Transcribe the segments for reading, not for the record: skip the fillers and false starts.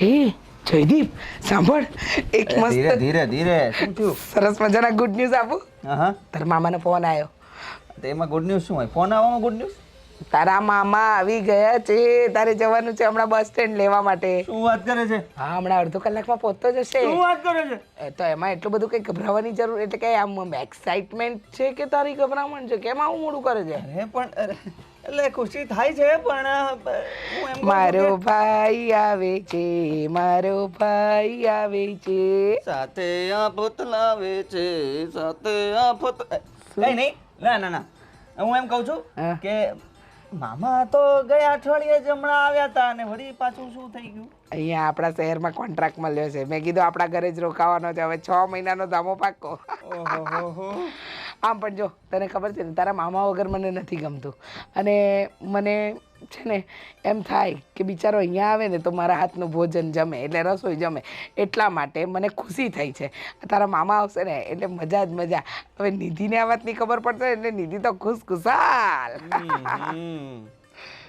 હે જયદીપ સાંભળ એક મસ્ત ધીરે ધીરે ધીરે શું થયું? સરસ મજાના ગુડ ન્યૂઝ આપું. હા તારા મામાનો ફોન આવ્યો. તો એમાં ગુડ ન્યૂઝ શું હોય? ફોન આવવામાં ગુડ ન્યૂઝ? તારા મામા આવી ગયા છે. તારે જવાનું છે હમણાં બસ સ્ટેન્ડ લેવા માટે. શું વાત કરે છે? હા હમણાં અડધો કલાકમાં પહોંચતો જશે. શું વાત કરે છે? તો એમાં એટલું બધું કઈ ગભરાવાની જરૂર એટલે કે આમ એક્સાઇટમેન્ટ છે કે તારી ગભરામણ છે? કેમ આવું મોડું કરે છે? અરે પણ એટલે ખુશી થાય છે પણ હું એમ મારો ભાઈ આવે છે, મારો ભાઈ આવે છે. સાથે આ લાવે છે, સાથે આ કઈ નહીં. ના ના ના, હું એમ કહું છું હા. કે મામા તો ગયા અઠવાડિયે જ હમણાં આવ્યા હતા અને વળી પાછું શું થઈ ગયું? અહીંયા આપણા શહેરમાં કોન્ટ્રાક્ટ મળ્યો છે. મેં કીધું આપણા ઘરે જ રોકાવાનો છે. હવે 6 મહિનાનો ધામો પાકો. ઓહો. આમ પણ જો તને ખબર છે ને તારા મામા વગર મને નથી ગમતું. અને મને છે ને એમ થાય કે બિચારો અહીંયા આવે ને તો મારા હાથનું ભોજન જમે એટલે રસોઈ જમે. એટલા માટે મને ખુશી થઈ છે. તારા મામા આવશે ને એટલે મજા જ મજા. હવે નિધિને આ વાતની ખબર પડશે એટલે નિધિ તો ખુશાલ.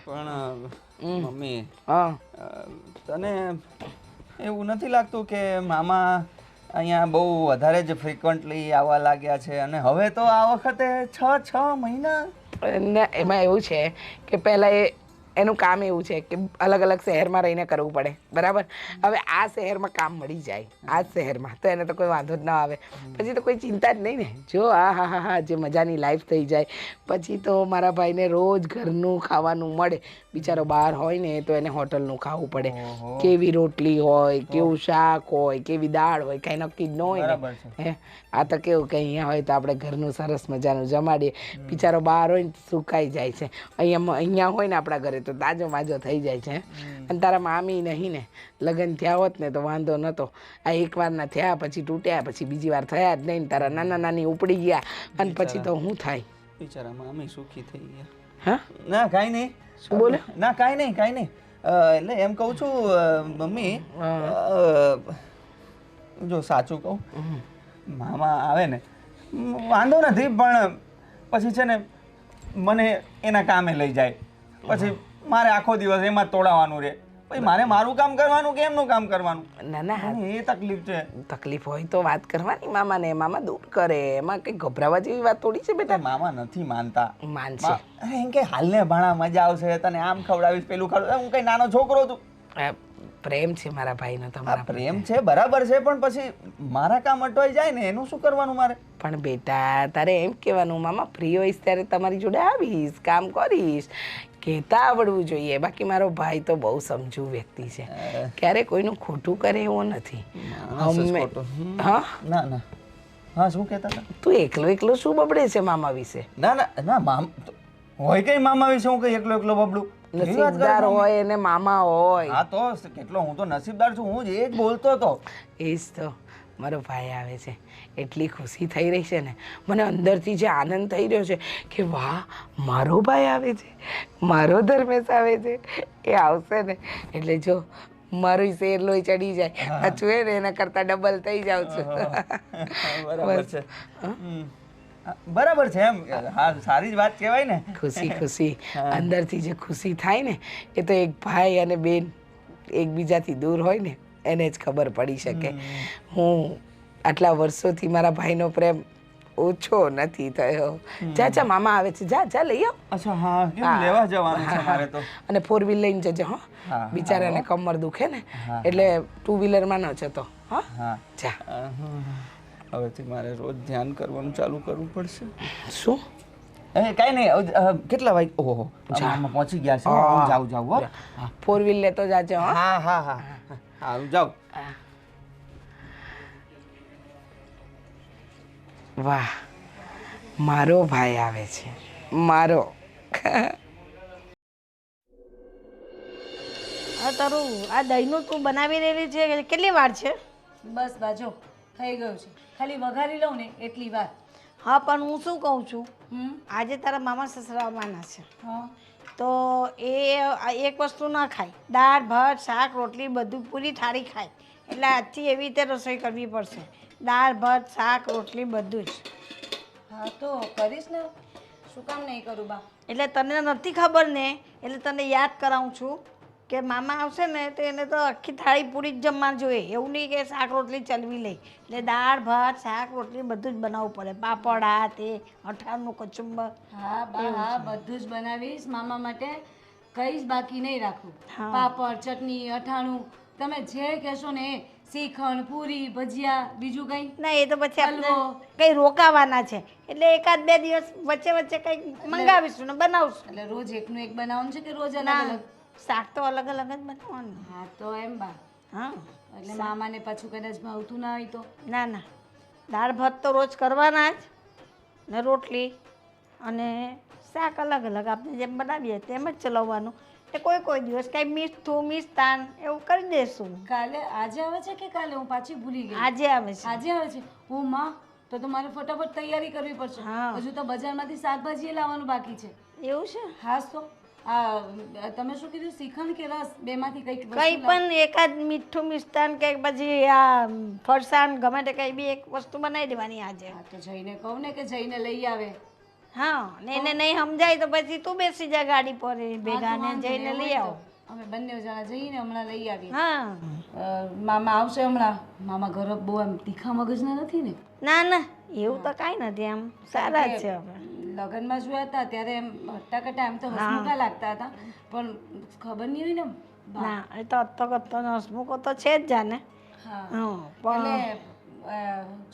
પણ મમ્મી હા તને એવું નથી લાગતું કે મામા અહીંયા બહુ વધારે જ ફ્રિકવન્ટલી આવવા લાગ્યા છે અને હવે તો આ વખતે 6 મહિના? ને એમાં એવું છે કે પહેલાં એનું કામ એવું છે કે અલગ અલગ શહેરમાં રહીને કરવું પડે બરાબર. હવે આ શહેરમાં કામ મળી જાય આ જ શહેરમાં તો એને તો કોઈ વાંધો જ ના આવે. પછી તો કોઈ ચિંતા જ નહીં ને. જો હા જે મજાની લાઈફ થઈ જાય પછી તો મારા ભાઈને રોજ ઘરનું ખાવાનું મળે. બિચારો બહાર હોય ને તો એને હોટલનું ખાવું પડે. કેવી રોટલી હોય, કેવું શાક હોય, કેવી દાળ હોય, કાંઈ નક્કી જ ન હોય ને. હે આ તો કેવું કે અહીંયા હોય તો આપણે ઘરનું સરસ મજાનું જમાડીએ. બિચારો બહાર હોય ને સુકાઈ જાય છે. અહીંયા હોય ને આપણા ઘરે તો તાજો માજો થઈ જાય છે. અને તારા મામી નહીં ને લગ્ન થયા હોત ને તો વાંધો નહોતો. આ એકવારના થયા પછી તૂટ્યા પછી બીજી વાર થયા જ નહીં. તારા નાના નાની ઉપડી ગયા અને પછી તો શું થાય? બિચારા મામી સુખી થઈ ગયા. હા ના કાંઈ નહીં. શું બોલે? ના કાંઈ નહીં. એટલે એમ કહું છું મમ્મી, જો સાચું કહું, મામા આવે ને વાંધો નથી પણ પછી છે ને મને એના કામે લઈ જાય. પછી મારે આખો દિવસ એમાં જ તોડાવવાનું રહે. પછી મારે મારું કામ કરવાનું કે એમનું કામ કરવાનું? ના એ તકલીફ છે. તકલીફ હોય તો વાત કરવાની મામાને. મામા દૂર કરે. એમાં કંઈ ગભરાવા જેવી વાત થોડી છે બેટા. મામા નથી માનતા. માનશે. એમ કે હાલને ભાણા મજા આવશે, તને આમ ખવડાવીશ પેલું ખવડાવીશ. હું કઈ નાનો છોકરો છું. પ્રેમ છે મારા ભાઈનો તમારા. પ્રેમ છે બરાબર છે પણ પછી મારા કામ અટવાઈ જાય ને એનું શું કરવાનું મારે? પણ બેટા તારે એમ કહેવાનું મામા ફ્રી હોઈશ ત્યારે તમારી જોડે આવીશ, કામ કરીશ. કહેતા આવડવું જોઈએ. બાકી મારો ભાઈ તો બહુ સમજુ વ્યક્તિ છે. ક્યારે કોઈનું ખોટું કરે એવો નથી. હા ના હા શું કહેતા હતા? તું એકલો શું બબડે છે મામા વિશે? ના મામ હોય કઈ મામા વિશે હું કઈ એકલો બબડું? નસીબદાર હોય અને મામા હોય. હા તો કેટલો હું તો નસીબદાર છું. હું જ એ જ બોલતો હતો. એ જ તો મારો ભાઈ આવે છે એટલી ખુશી થઈ રહી છે ને. મને અંદરથી જે આનંદ થઈ રહ્યો છે કે વાહ મારો ભાઈ આવે છે, મારો ધર્મેશ આવે છે. એ આવશે ને એટલે જો મારું શેર લોહી ચડી જાય. આ છુએ ને એના કરતાં ડબલ થઈ જાઉં છું. બરાબર છે એમ. હા સારી જ વાત કહેવાય ને. ખુશી અંદરથી જે ખુશી થાય ને એ તો એક ભાઈ અને બેન એકબીજાથી દૂર હોય ને એને જ ખબર પડી શકે. હું આટલા વર્ષોથી મારા ભાઈનો પ્રેમ ઓછો નથી થયો. જા મામા આવે છે. જા લઈ આવ. અચ્છા હા લેવા જવાનું છે મારે તો. અને 4 વ્હીલર લઈને જજે. હા બિચારાને કમર દુખે ને એટલે 2 વ્હીલરમાં ન જતો. હા જા. હવેથી મારે રોજ ધ્યાન કરવાનું ચાલુ કરવું પડશે. શું? કાંઈ નહીં. કેટલા વાગે? ઓહો પહોંચી ગયા છે. હું જાઉં. 4 વ્હીલ લેતો જાજે. હા હું જાઉં. વાહ મારો ભાઈ આવે છે. મારો તારું આ દહીંનું તું બનાવી રહેલી છે કેટલી વાર છે? બસ બાજો થઈ ગયું છે. ખાલી વઘારી લઉં ને એટલી વાર. હા પણ હું શું કહું છું, આજે તારા મામા સસરા આવવાના છે. તો એ એક વસ્તુ ના ખાય. દાળ ભાત શાક રોટલી બધું પૂરી થાળી ખાય. એટલે આજથી એવી રીતે રસોઈ કરવી પડશે. દાળ ભાત શાક રોટલી બધું જ. હા તો કરીશ ને. શું કામ નહીં કરું બા? એટલે તને નથી ખબર ને એટલે તને યાદ કરાવું છું કે મામા આવશે ને તો એને તો આખી થાળી પૂરી જ જમવા જોઈએ, એવું નહીં કે શાક રોટલી ચલવી લે. એટલે દાળ ભાત શાક રોટલી બધું જ બનાવવું પડે, પાપડ આ તે અઠાણું કચુંબર. હા બા હા બધું જ બનાવીશ મામા માટે, કંઈ જ બાકી નહીં રાખું. હા. પાપડ ચટણી અઠાણું તમે જે કહેશો ને એ, શ્રીખંડ પૂરી ભજીયા બીજું કંઈ ના એ તો પછી આપણે હલવો. કંઈ રોકાવાના છે એટલે એકાદ બે દિવસ વચ્ચે વચ્ચે કંઈક મંગાવીશું ને બનાવશું. એટલે રોજ એકનું એક બનાવવાનું છે કે રોજ અલગ ના અલગ? શાક તો અલગ અલગ જ બનાવવાનું. હા તો એમ બા, હા એટલે મામાને પાછું કદાચ ભાવતું ના હોય તો? ના ના દાળ ભાત તો રોજ કરવાના જ ને રોટલી અને શાક અલગ અલગ આપણે જેમ બનાવીએ તેમ જ ચલાવવાનું. એટલે કોઈ દિવસ કાંઈ મીઠું મિષ્ટાન એવું કરી દઈશું. કાલે આજે આવે છે કે કાલે? હું પાછી ભૂલી ગઈ. આજે આવે છે. આજે આવે છે? ઓ માં, તો મારે ફટાફટ તૈયારી કરવી પડશે. હા. હજુ તો બજારમાંથી શાકભાજી એ લાવવાનું બાકી છે. એવું છે? હાસ તો આ તમે શું કીધું, શ્રીખંડ કે રસ, બેમાંથી કંઈક વસ્તુ કંઈ પણ એકાદ મીઠું મિષ્ટાન કે પછી આ ફરસાણ ગમે તે કંઈ બી એક વસ્તુ બનાવી દેવાની આજે. હા તો જઈને કહું ને કે જઈને લઈ આવે. હા ને એને નહીં સમજાય તો પછી તું બેસી જા ગાડી પર એ ભેગા હા, તો ને વાંધો જઈને નહીં, લઈ એવું આવો. હોય તો અમે બંને જણા જઈને હમણાં લઈ આવીએ. હા મામા આવશે હમણાં. મામા ઘર બહુ એમ તીખા મગજના નથી ને? ના ના એવું તો કાંઈ નથી, આમ સારા જ છે હવે. લગ્નમાં જોયા હતા ત્યારે એમ હટ્ટા એમ તો હસમુખા લાગતા હતા, પણ ખબર નહીં હોય ને ના એ તો અત્તો કત્તો હસમુખો તો છે જ જાને. હા હા પણ એટલે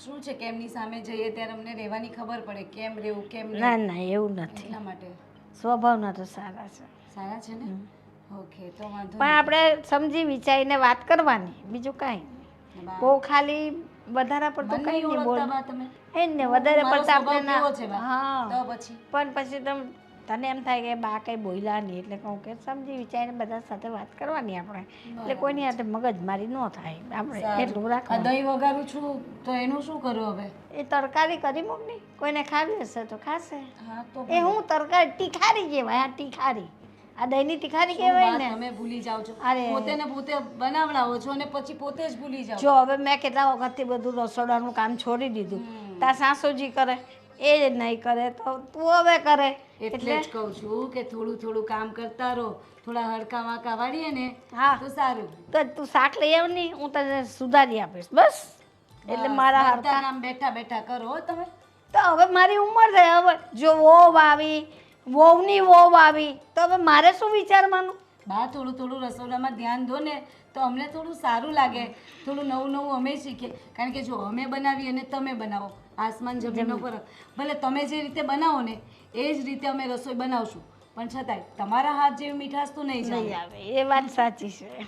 શું છે કે એમની સામે જઈએ ત્યારે અમને રહેવાની ખબર પડે કેમ રહેવું કેમ નહીં. ના ના એવું નથી, એટલા માટે સ્વભાવના તો સારા છે. સારા છે ને? ઓકે તો વાંધો પણ આપણે સમજી વિચારીને વાત કરવાની, બીજું કાંઈ નહીં. બા. બહુ ખાલી વધારે પડતું મને કંઈ નહીં નહીં બોલ. ઓળખતા બા તમે? એ જ ને વધારે મારો પડતા આપણે સ્વભાવ કેવો છે ના. બા? હા તો પછી પણ પછી તને એમ થાય કે બા કંઈ બોલ્યા નહીં એટલે કહું કે સમજી વિચારીને બધા સાથે વાત કરવાની આપણે, એટલે કોઈની હાથે મગજમારી ન થાય આપણે એટલું આ રાખવાનું. દહીં વઘારું છું તો એનું શું કરું હવે? એ તરકારી કરી મૂક ને, કોઈને ખાવી હશે તો ખાશે. હા તો એ હું તરકારી તીખારી કહેવાય, આ તીખારી આ દહીંની તીખારી શું કહેવાય વાત ને. તમે ભૂલી જાઓ છો? અરે. પોતે ને પોતે બનાવડાવો છો અને પછી પોતે જ ભૂલી જાઓ. જો હવે મેં કેટલા વખતથી બધું રસોડાનું કામ છોડી દીધું, તાર સાસુજી કરે એ જ નહીં કરે તો તું હવે કરે. એટલે જ કહું છું કે થોડું થોડું કામ કરતા રહો, થોડા હડકા વાંકા વાળીએ ને હા તો સારું. તો તું શાક લઈ આવ ને હું તને સુધારી આપીશ બસ. એટલે મારા બધા હરતા કામ બેઠા બેઠા કરો હો તમે. તો હવે મારી ઉંમર થઈ, હવે જો વહુ આવી વહુની વહુ આવી તો હવે મારે શું વિચારવાનું. બા થોડું થોડું રસોડામાં ધ્યાન દો ને તો અમને થોડું સારું લાગે, થોડું નવું નવું અમે શીખીએ. કારણ કે જો અમે બનાવીએ અને તમે બનાવો, આસમાન જમીનનો ફરક. ભલે તમે જે રીતે બનાવો ને એ જ રીતે અમે રસોઈ બનાવશું, પણ છતાંય તમારા હાથ જેવી મીઠાશ તો નહીં નહીં જાય. આવે એ વાત સાચી છે.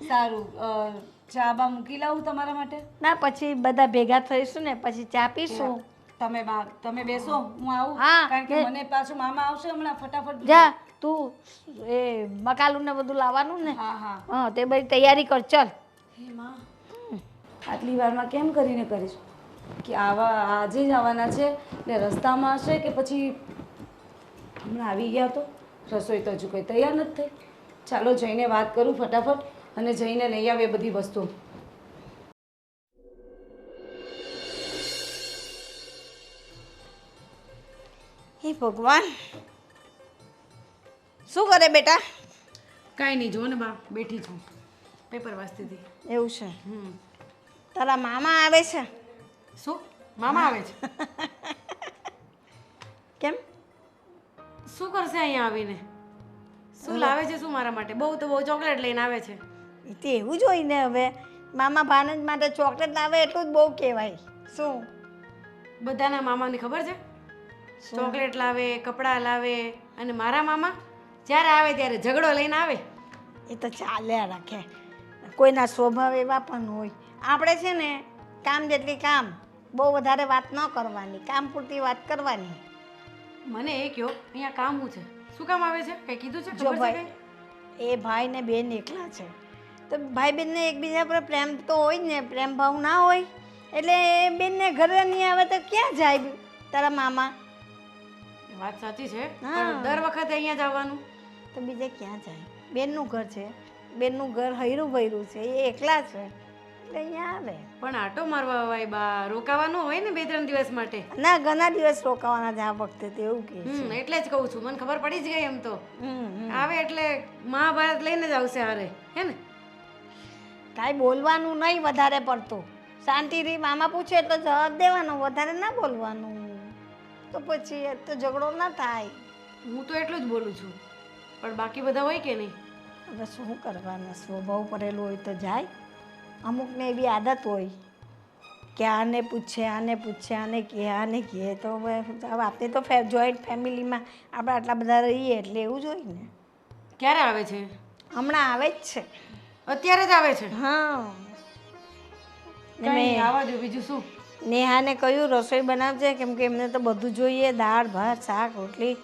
સારું ચા બા મૂકી લાવું તમારા માટે? ના પછી બધા ભેગા થઈશું ને પછી ચા પીશું. તમે બેસો, હું આવું. હા, કારણ કે મને પાછું મામા આવશે હમણાં, ફટાફટ જા તું એ મકાલું ને બધું લાવવાનું ને. હા હા. હા તે બધી તૈયારી કર ચાલ. હે માં, આટલી વારમાં કેમ કરીને કરીશ કે આજે જ આવવાના છે ને રસ્તામાં હશે કે પછી હમણાં આવી ગયા તો રસોઈ તો હજુ કંઈ તૈયાર નથી થઈ. ચાલો જઈને વાત કરું ફટાફટ અને જઈને લઈ આવે બધી વસ્તુ. હે ભગવાન શું કરે બેટા? કાંઈ નહીં, જો ને બા બેઠી છું, પેપર વાંચતી હતી. એવું છે? તારા મામા આવે છે? શું મામા આવે છે? કેમ? શું કરશે અહીંયા આવીને? શું લાવે છે? શું મારા માટે? બહુ તો બહુ ચોકલેટ લઈને આવે છે. એ તો એવું જ હોય ને, હવે મામા ભાણેજ માટે ચોકલેટ લાવે એટલું જ બહુ કહેવાય. શું બધાના મામાને ખબર છે, ચોકલેટ લાવે, કપડાં લાવે, અને મારા મામા જ્યારે આવે ત્યારે ઝઘડો લઈને આવે. એ તો ચાલ્યા રાખે, કોઈના સ્વભાવ એવા પણ હોય. આપણે છે ને કામ જેટલી કામ, બહુ વધારે વાત ન કરવાની, કામ પૂરતી વાત કરવાની. મને એ કહો અહીંયા કામ શું છે? શું કામ આવે છે? કંઈ કીધું છે? જો ખબર છે ભાઈ, કંઈ? એ ભાઈ ને બેન એકલા છે તો ભાઈ બેનને એકબીજા પર પ્રેમ તો હોય જ ને, પ્રેમ ભાવ ના હોય એટલે એ બેનને ઘરે નહીં આવે તો ક્યાં જાય તારા મામા? વાત સાચી છે, હા. પણ દર વખતે અહીંયા જ આવવાનું. તો બીજે ક્યાં જાય? બેનનું ઘર છે, બેનનું ઘર હૈરું ભૈરું છે, એ એકલા છે એટલે અહીંયા આવે. પણ આટો મારવા હોય બા, રોકાવાનું હોય ને 2-3 દિવસ માટે. ના ઘણા દિવસ રોકાવાના છે આ વખતે તો એવું કે એટલે જ કહું છું, મને ખબર પડી જ ગઈ એમ તો. હમ આવે એટલે મહાભારત લઈને જ આવશે હારે, હે ને? કાંઈ બોલવાનું નહીં વધારે પડતું, શાંતિથી મામા પૂછે એટલે જવાબ દેવાનો, વધારે ના બોલવાનું, તો પછી એ તો ઝઘડો ના થાય. હું તો એટલું જ બોલું છું, પણ બાકી બધા હોય કે નહીં? હવે શું કરવાના, સ્વભાવ પડેલું હોય તો જાય. અમુકને એવી આદત હોય કે આને પૂછે આને કહે તો હવે આપણે તો જોઈન્ટ ફેમિલીમાં આપણે આટલા બધા રહીએ એટલે એવું જ હોય ને. ક્યારે આવે છે? હમણાં આવે જ છે. અત્યારે જ આવે છે? હા. કંઈ આવવા દો, બીજું શું. નેહાને કહ્યું રસોઈ બનાવજે, કેમ કે એમને તો બધું જોઈએ, દાળ ભાત શાક રોટલી.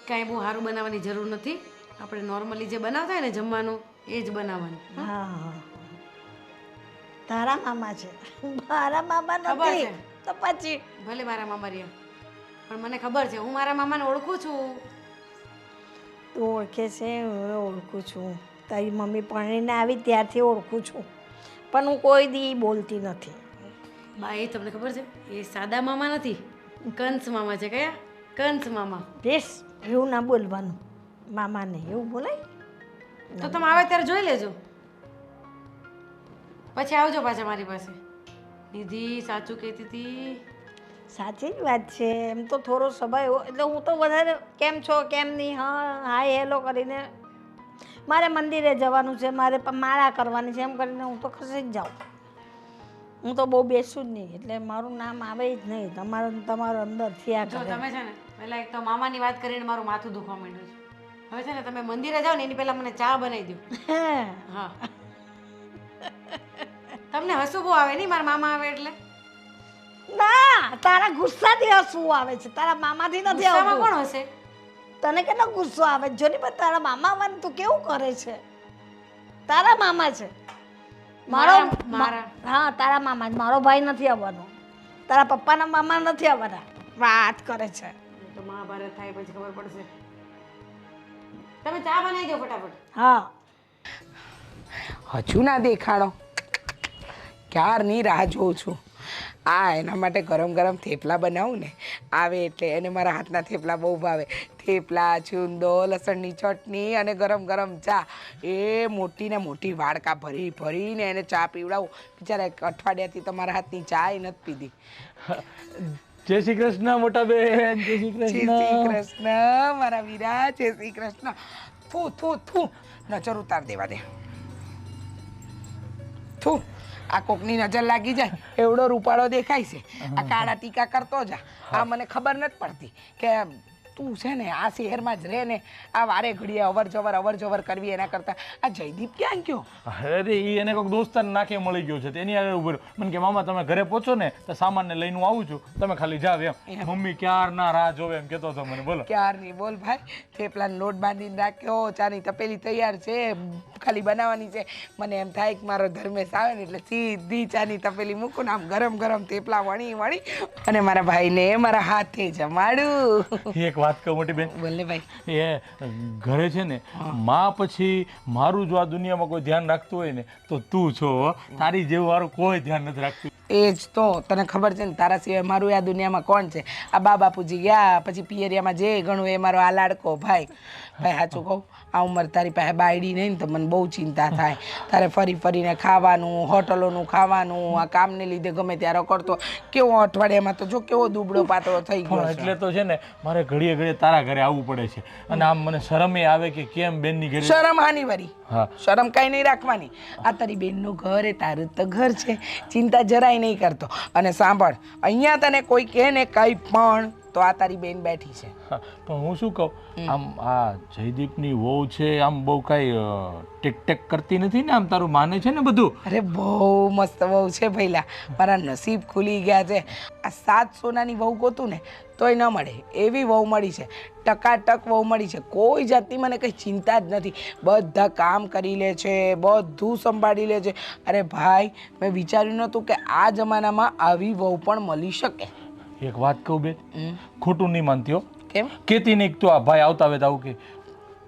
કાંઈ બહુ સારું બનાવવાની જરૂર નથી, આપણે નોર્મલી જે બનાવતા હોય ને જમવાનું એ જ બનાવવાનું. હા તારા મામા છે, મારા મામા ખબર નથી છે. તો પછી ભલે મારા મામા રહ્યા, પણ મને ખબર છે, હું મારા મામાને ઓળખું છું. તું ઓળખે છે, હું ઓળખું છું. તારી મમ્મી પરણીને આવી ત્યારથી ઓળખું છું, પણ હું કોઈ દી બોલતી નથી. બા એ તમને ખબર છે, એ સાદા મામા નથી, કંસ મામા છે. કયા? કંસ મામા. બેસ, એવું ના બોલવાનું, મામાને એવું બોલાય. તો તમે આવે ત્યારે જોઈ લેજો, પછી આવજો પાછા મારી પાસે. નિધિ સાચું કહેતી હતી. સાચી જ વાત છે. એમ તો થોડો સ્વભાવ એવો, એટલે હું તો વધારે કેમ છો કેમ નહીં, હા હાય હેલો કરીને મારે મંદિરે જવાનું છે, મારે માળા કરવાની છે એમ કરીને હું તો ખસી જ જાઉં. હું તો બહુ બેસું જ નહીં, એટલે મારું નામ આવે જ નહીં. તમારું અંદર થયા જો કરે. તમે છે ને પહેલાં એક તો મામાની વાત કરીને મારું માથું દુખવા માંડ્યું છે. હવે છે ને તમે મંદિરે જાઓ ને એની પહેલાં મને ચા બનાવી દો. હા, તમને હસવું બહુ આવે નહીં મારા મામા આવે એટલે? ના, તારા ગુસ્સાથી હસવું આવે છે, તારા મામાથી નથી ગુસ્સામાં આવતું. કોણ હશે? તને કેટલો ગુસ્સો આવે છે, જોની પણ તારા મામા આવવાનું તું કેવું કરે છે. તારા મામા છે મારા હા તારા મામા જ, મારો ભાઈ નથી આવવાનો, તારા પપ્પાના મામા નથી આવવાના. વાત કરે છે. તો મહાભારત થાય પછી ખબર પડશે. તમે ચા બનાવી દો ફટાફટ. હા હજુ ના દેખાણો, ક્યારની રાહ જોઉં છું. એના માટે ગરમ ગરમ થેપલા બનાવું ને, આવે એટલે. એને મારા હાથના થેપલા બહુ ભાવે. થેપલા, છુંદો, લસણની ચટણી અને ગરમ ગરમ ચા. એ મોટી ને મોટી વાડકા ભરીને એને ચા પીવડાવું. બિચારા એક અઠવાડિયાથી તમારા હાથની ચા એ નથી પીધી. જય શ્રી કૃષ્ણ મોટા બેન. જય શ્રી જય શ્રી કૃષ્ણ. કૃષ્ણ મારા વીરા, જય શ્રી કૃષ્ણ. થૂ થૂ થૂ, નજર ઉતાર દેવા દે. થૂ, આ કોકની નજર લાગી જાય એવડો રૂપાળો દેખાય છે, આ કાળા ટીકા કરતો જા. આ મને ખબર નથી પડતી કે તું છે ને આ શહેરમાં જ રહે ને, આ વારે ઘડીએ અવર જવર કરવી એના કરતાં આ જયદીપ ક્યાં ગયો? અરે એ એને કોઈક દોસ્તાર નાખે મળી ગયો છે, તેની આગળ ઉભો રહ્યો. મને કે મામા તમે ઘરે પહોંચો ને તો સામાનને લઈને હું આવું છું, તમે ખાલી જાવ એમ. મમ્મી ક્યારના રાહ જોવે એમ કહેતો હતો મને. બોલો. ક્યારની બોલ ભાઈ, થેપલાનો લોટ બાંધીને રાખ્યો, ચાની તપેલી તૈયાર છે, ખાલી બનાવવાની છે. મને એમ થાય કે મારો ધર્મેશ આવે ને એટલે સીધી ચાની તપેલી મૂકું ને આમ ગરમ ગરમ થેપલા વણી અને મારા ભાઈને મારા હાથે જમાડું. એક વાત કહું મોટી બેન, બોલ ને ભાઈ. એ ઘરે છે ને માં પછી મારું જો આ દુનિયામાં કોઈ ધ્યાન રાખતું હોય ને તો તું છો. તારી જેવું મારું કોઈ ધ્યાન નથી રાખતું. એ જ તો તને ખબર છે ને, તારા સિવાય મારું આ દુનિયામાં કોણ છે? આ બા બાપુજી ગયા પછી પિયરિયામાં જે ઘણું એ મારો આ લાડકો ભાઈ. ભાઈ સાચું કહું, આ ઉંમર તારી પાસે બાયડી નહીં ને તો મને બહુ ચિંતા થાય. તારે ફરીને ખાવાનું, હોટલોનું ખાવાનું, આ કામને લીધે ગમે ત્યારે રખડતો. કેવો અઠવાડિયામાં તો જો કેવો દુબળો પાતળો થઈ ગયો છે. એટલે તો છે ને મારે ઘડીએ તારા ઘરે આવવું પડે છે. અને આમ મને શરમ એ આવે કે કેમ બેનની ઘરે. શરમ હાની વરી? હા, શરમ કાંઈ નહીં રાખવાની. આ તારી બેનનું ઘર એ તારું તો ઘર છે, ચિંતા જરાય નહીં કરતો. અને સાંભળ, અહીંયા તને કોઈ કહે ને કંઈ પણ તો આ તારી બેન બેઠી છે. હા, પણ હું શું કહું, આમ આ જયદીપની વહુ છે, આમ બહુ કાંઈ ટેક કરતી નથી ને? આમ તારું માને છે ને બધું? અરે બહુ મસ્ત વહુ છે ભઈલા, મારા નસીબ ખુલી ગયા છે. આ 7 સોનાની વહુ ગોતું ને તોય ન મળે એવી વહુ મળી છે. ટકાટક વહુ મળી છે, કોઈ જાતની મને કંઈ ચિંતા જ નથી. બધા કામ કરી લે છે, બધું સંભાળી લે છે. અરે ભાઈ, મેં વિચાર્યું નહોતું કે આ જમાનામાં આવી વહુ પણ મળી શકે. એક વાત કહું બેન, ખોટું નહીં માનતી હો. કેમ? કેતી નહીં તો આ ભાઈ આવતા આવે તો આવું કે,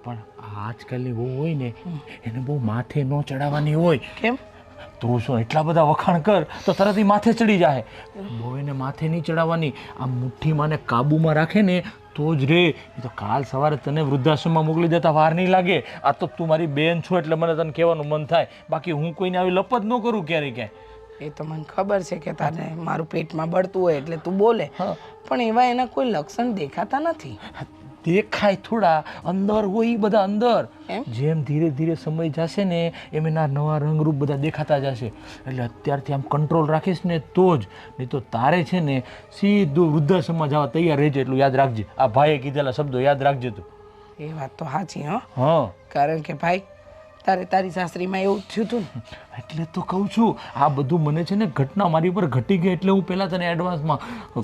પણ આજકાલની વહુ હોય ને એને બહુ માથે ન ચડાવવાની હોય. કેમ? તું શું એટલા બધા વખાણ કર તો તરત ઈ માથે ચડી જાય. બહુ એને માથે નહીં ચડાવવાની. આ મુઠ્ઠીમાં ને કાબુમાં રાખે ને તો જ રે. એ તો કાલ સવારે તને વૃદ્ધાશ્રમમાં મોકલી દેતા વાર નહીં લાગે. આ તો તું મારી બેન છો એટલે મને તને કહેવાનું મન થાય. બાકી હું કોઈને આવી લપત ન કરું ક્યારેય ક્યાંય. એ તો મને ખબર છે કે તને મારું પેટમાં બળતું હોય એટલે તું બોલે, પણ એવા એના કોઈ લક્ષણ દેખાતા નથી. દેખાય થોડા, અંદર હોય ઈ બધા અંદર. એમ? જેમ ધીરે ધીરે સમય જશે ને એમ એના નવા રંગરૂપ બધા દેખાતા જશે. એટલે અત્યારથી આમ કંટ્રોલ રાખીશ ને તો જ, નહીં તો તારે છે ને સીધું વૃદ્ધાશ્રમમાં જવા તૈયાર રહેજે. એટલું યાદ રાખજે. આ ભાઈએ કીધેલા શબ્દો યાદ રાખજે તું. એ વાત તો સાચી. હા, કારણ કે ભાઈ તારી સાસરીમાં એવું થયું હતું ને. એટલે તો કહું છું, આ બધું મને છે ને ઘટના મારી ઉપર ઘટી ગઈ એટલે હું પહેલાં તને એડવાન્સમાં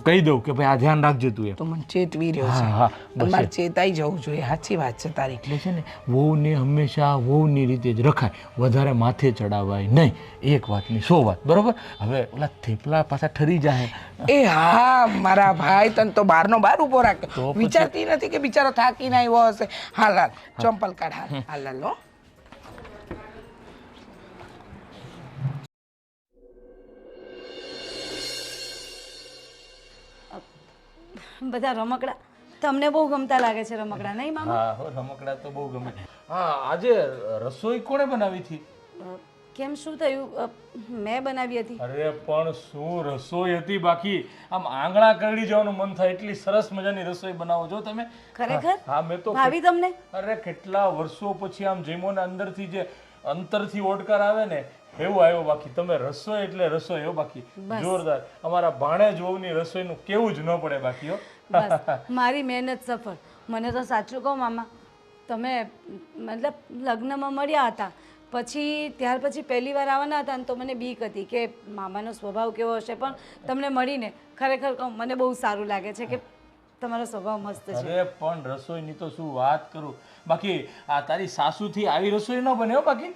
કહી દઉં કે ભાઈ આ ધ્યાન રાખજે તું એમ. તો મને ચેતવી રહ્યો છે. હા, અને મારે ચેતાઈ જવું જોઈએ. સાચી વાત છે તારી. એટલે છે ને વહુને હંમેશા વહુની રીતે જ રખાય, વધારે માથે ચડાવાય નહીં. એક વાતની 100 વાત, બરોબર? હવે ઓલા થેપલા પાછા ઠરી જાય. એ હા મારા ભાઈ, તને તો બારનો બાર ઊભો રાખે. તો પછી? વિચારતી નથી કે બિચારો થાકીને આવ્યો હશે. હાલ હાલ ચંપલ કાઢ. હાલ હાલ લો. બધા રમકડા તમને બહુ ગમતા લાગે છે રમકડા, નહીં મામા? હા હો, રમકડા તો બહુ ગમે. હા, આજે રસોઈ કોણે બનાવી હતી? કેમ, શું થયું? મેં બનાવી હતી. અરે પણ શું રસોઈ હતી! બાકી આમ આંગળા કરડી જવાનું મન થાય એટલી સરસ મજાની રસોઈ બનાવો છો તમે. ખરેખર? હા, મેં તો ભાવી તમને? અરે કેટલા વર્ષો પછી આમ જમ્યો ને અંદરથી જે અંતરથી ઓડકાર આવે ને એવું આવ્યો. બાકી તમે રસોઈ એટલે રસોઈ હો, બાકી જોરદાર. અમારા ભાણેજ વહુની રસોઈનું કેવું જ ન પડે બાકી હો. બસ મારી મહેનત સફળ. મને તો સાચું કહું મામા, તમે મતલબ લગ્નમાં મળ્યા હતા પછી ત્યાર પછી પહેલી વાર આવવાના હતા ને તો મને બીક હતી કે મામાનો સ્વભાવ કેવો હશે, પણ તમને મળીને ખરેખર કહું મને બહુ સારું લાગે છે કે તમારો સ્વભાવ મસ્ત છે. અરે પણ રસોઈની તો શું વાત કરું. બાકી આ તારી સાસુથી આવી રસોઈ ન બને હો બાકી.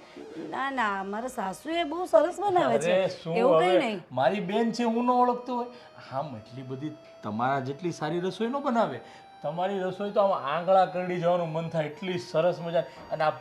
ના ના, મારા સાસુ એ બહુ સરસ બનાવે છે, અરે શું એવું કંઈ હવે, નહીં. મારી બેન છે હું ન ઓળખતો હોય. આમ એટલી બધી તમારા જેટલી સારી રસોઈ ન બનાવે. તમારી રસોઈ તો આમ આંગળા કરડી જવાનું મન થાય એટલી સરસ મજા. અને આ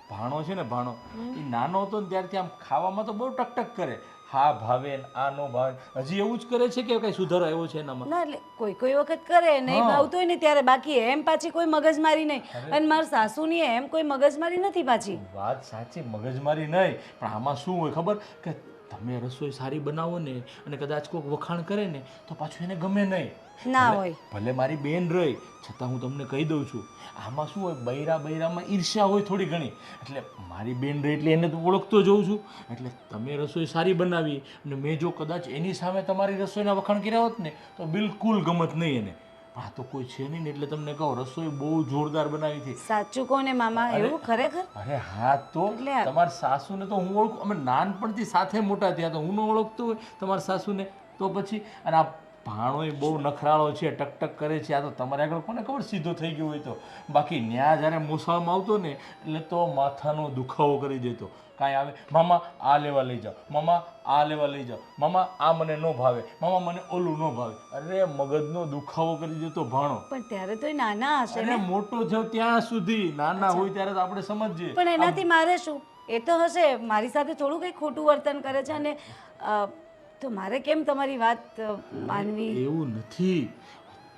ભાણો છે ને, ભાણો એ નાનો હતો ને ત્યારથી આમ ખાવામાં તો બહુ ટકટક કરે. હા ભાવે ને આ નો ભાવે. હજી એવું જ કરે છે કે કઈ સુધારો આવ્યો છે એનામાં? ના એટલે કોઈ કોઈ વખત કરે, નહીં ભાવતું હોય ને ત્યારે, બાકી એમ પાછી કોઈ મગજમારી નહીં. અને મારા સાસુની એમ કોઈ મગજમારી નથી પાછી. વાત સાચી, મગજમારી નહીં, પણ આમાં શું હોય ખબર કે તમે રસોઈ સારી બનાવો ને અને કદાચ કોઈક વખાણ કરે ને તો પાછું એને ગમે નહીં. ના હોય. ભલે મારી બેન રહી છતાં હું તમને કહી દઉં છું, આમાં શું હોય, બૈરામાં ઈર્ષ્યા હોય થોડી ઘણી. એટલે મારી બેન રહી એટલે એને તો ઓળખતો જોઉં છું. એટલે તમે રસોઈ સારી બનાવી અને મેં જો કદાચ એની સામે તમારી રસોઈના વખાણ કર્યા હોત ને તો બિલકુલ ગમત નહીં એને. આ તો કોઈ છે નહીં ને એટલે તમને કહું રસોઈ બહુ જોરદાર બનાવી હતી. સાચું કોને મામા? એવું ખરેખર? અરે હા, તો તમારા સાસુને તો હું ઓળખું. અમે નાનપણથી સાથે મોટા થયા તો હું ન ઓળખતો હોય તમારા સાસુને તો પછી. અને આ ભાણોય બહુ નખરાળો છે, ટકટક કરે છે. આ તો તમારે આગળ કોને ખબર સીધો થઈ ગયો હોય તો. બાકી ન્યા જ્યારે મોસાળમાં આવતો ને એટલે તો માથાનો દુખાવો કરી દેતો. કાંઈ આવે, મામા આ લેવા લઈ જાઓ, મામા આ લેવા લઈ જાઓ, મામા આ મને ન ભાવે, મામા મને ઓલું ન ભાવે. અરે મગજનો દુખાવો કરી દેતો ભાણો. પણ ત્યારે તો એ નાના હશે અરે ને. મોટો થયો ત્યાં સુધી. નાના હોય ત્યારે તો આપણે સમજીએ. પણ એનાથી મારે શું? એ તો હશે મારી સાથે થોડું કંઈ ખોટું વર્તન કરે છે અને તો મારે કેમ તમારી વાત માનવી? એવું નથી.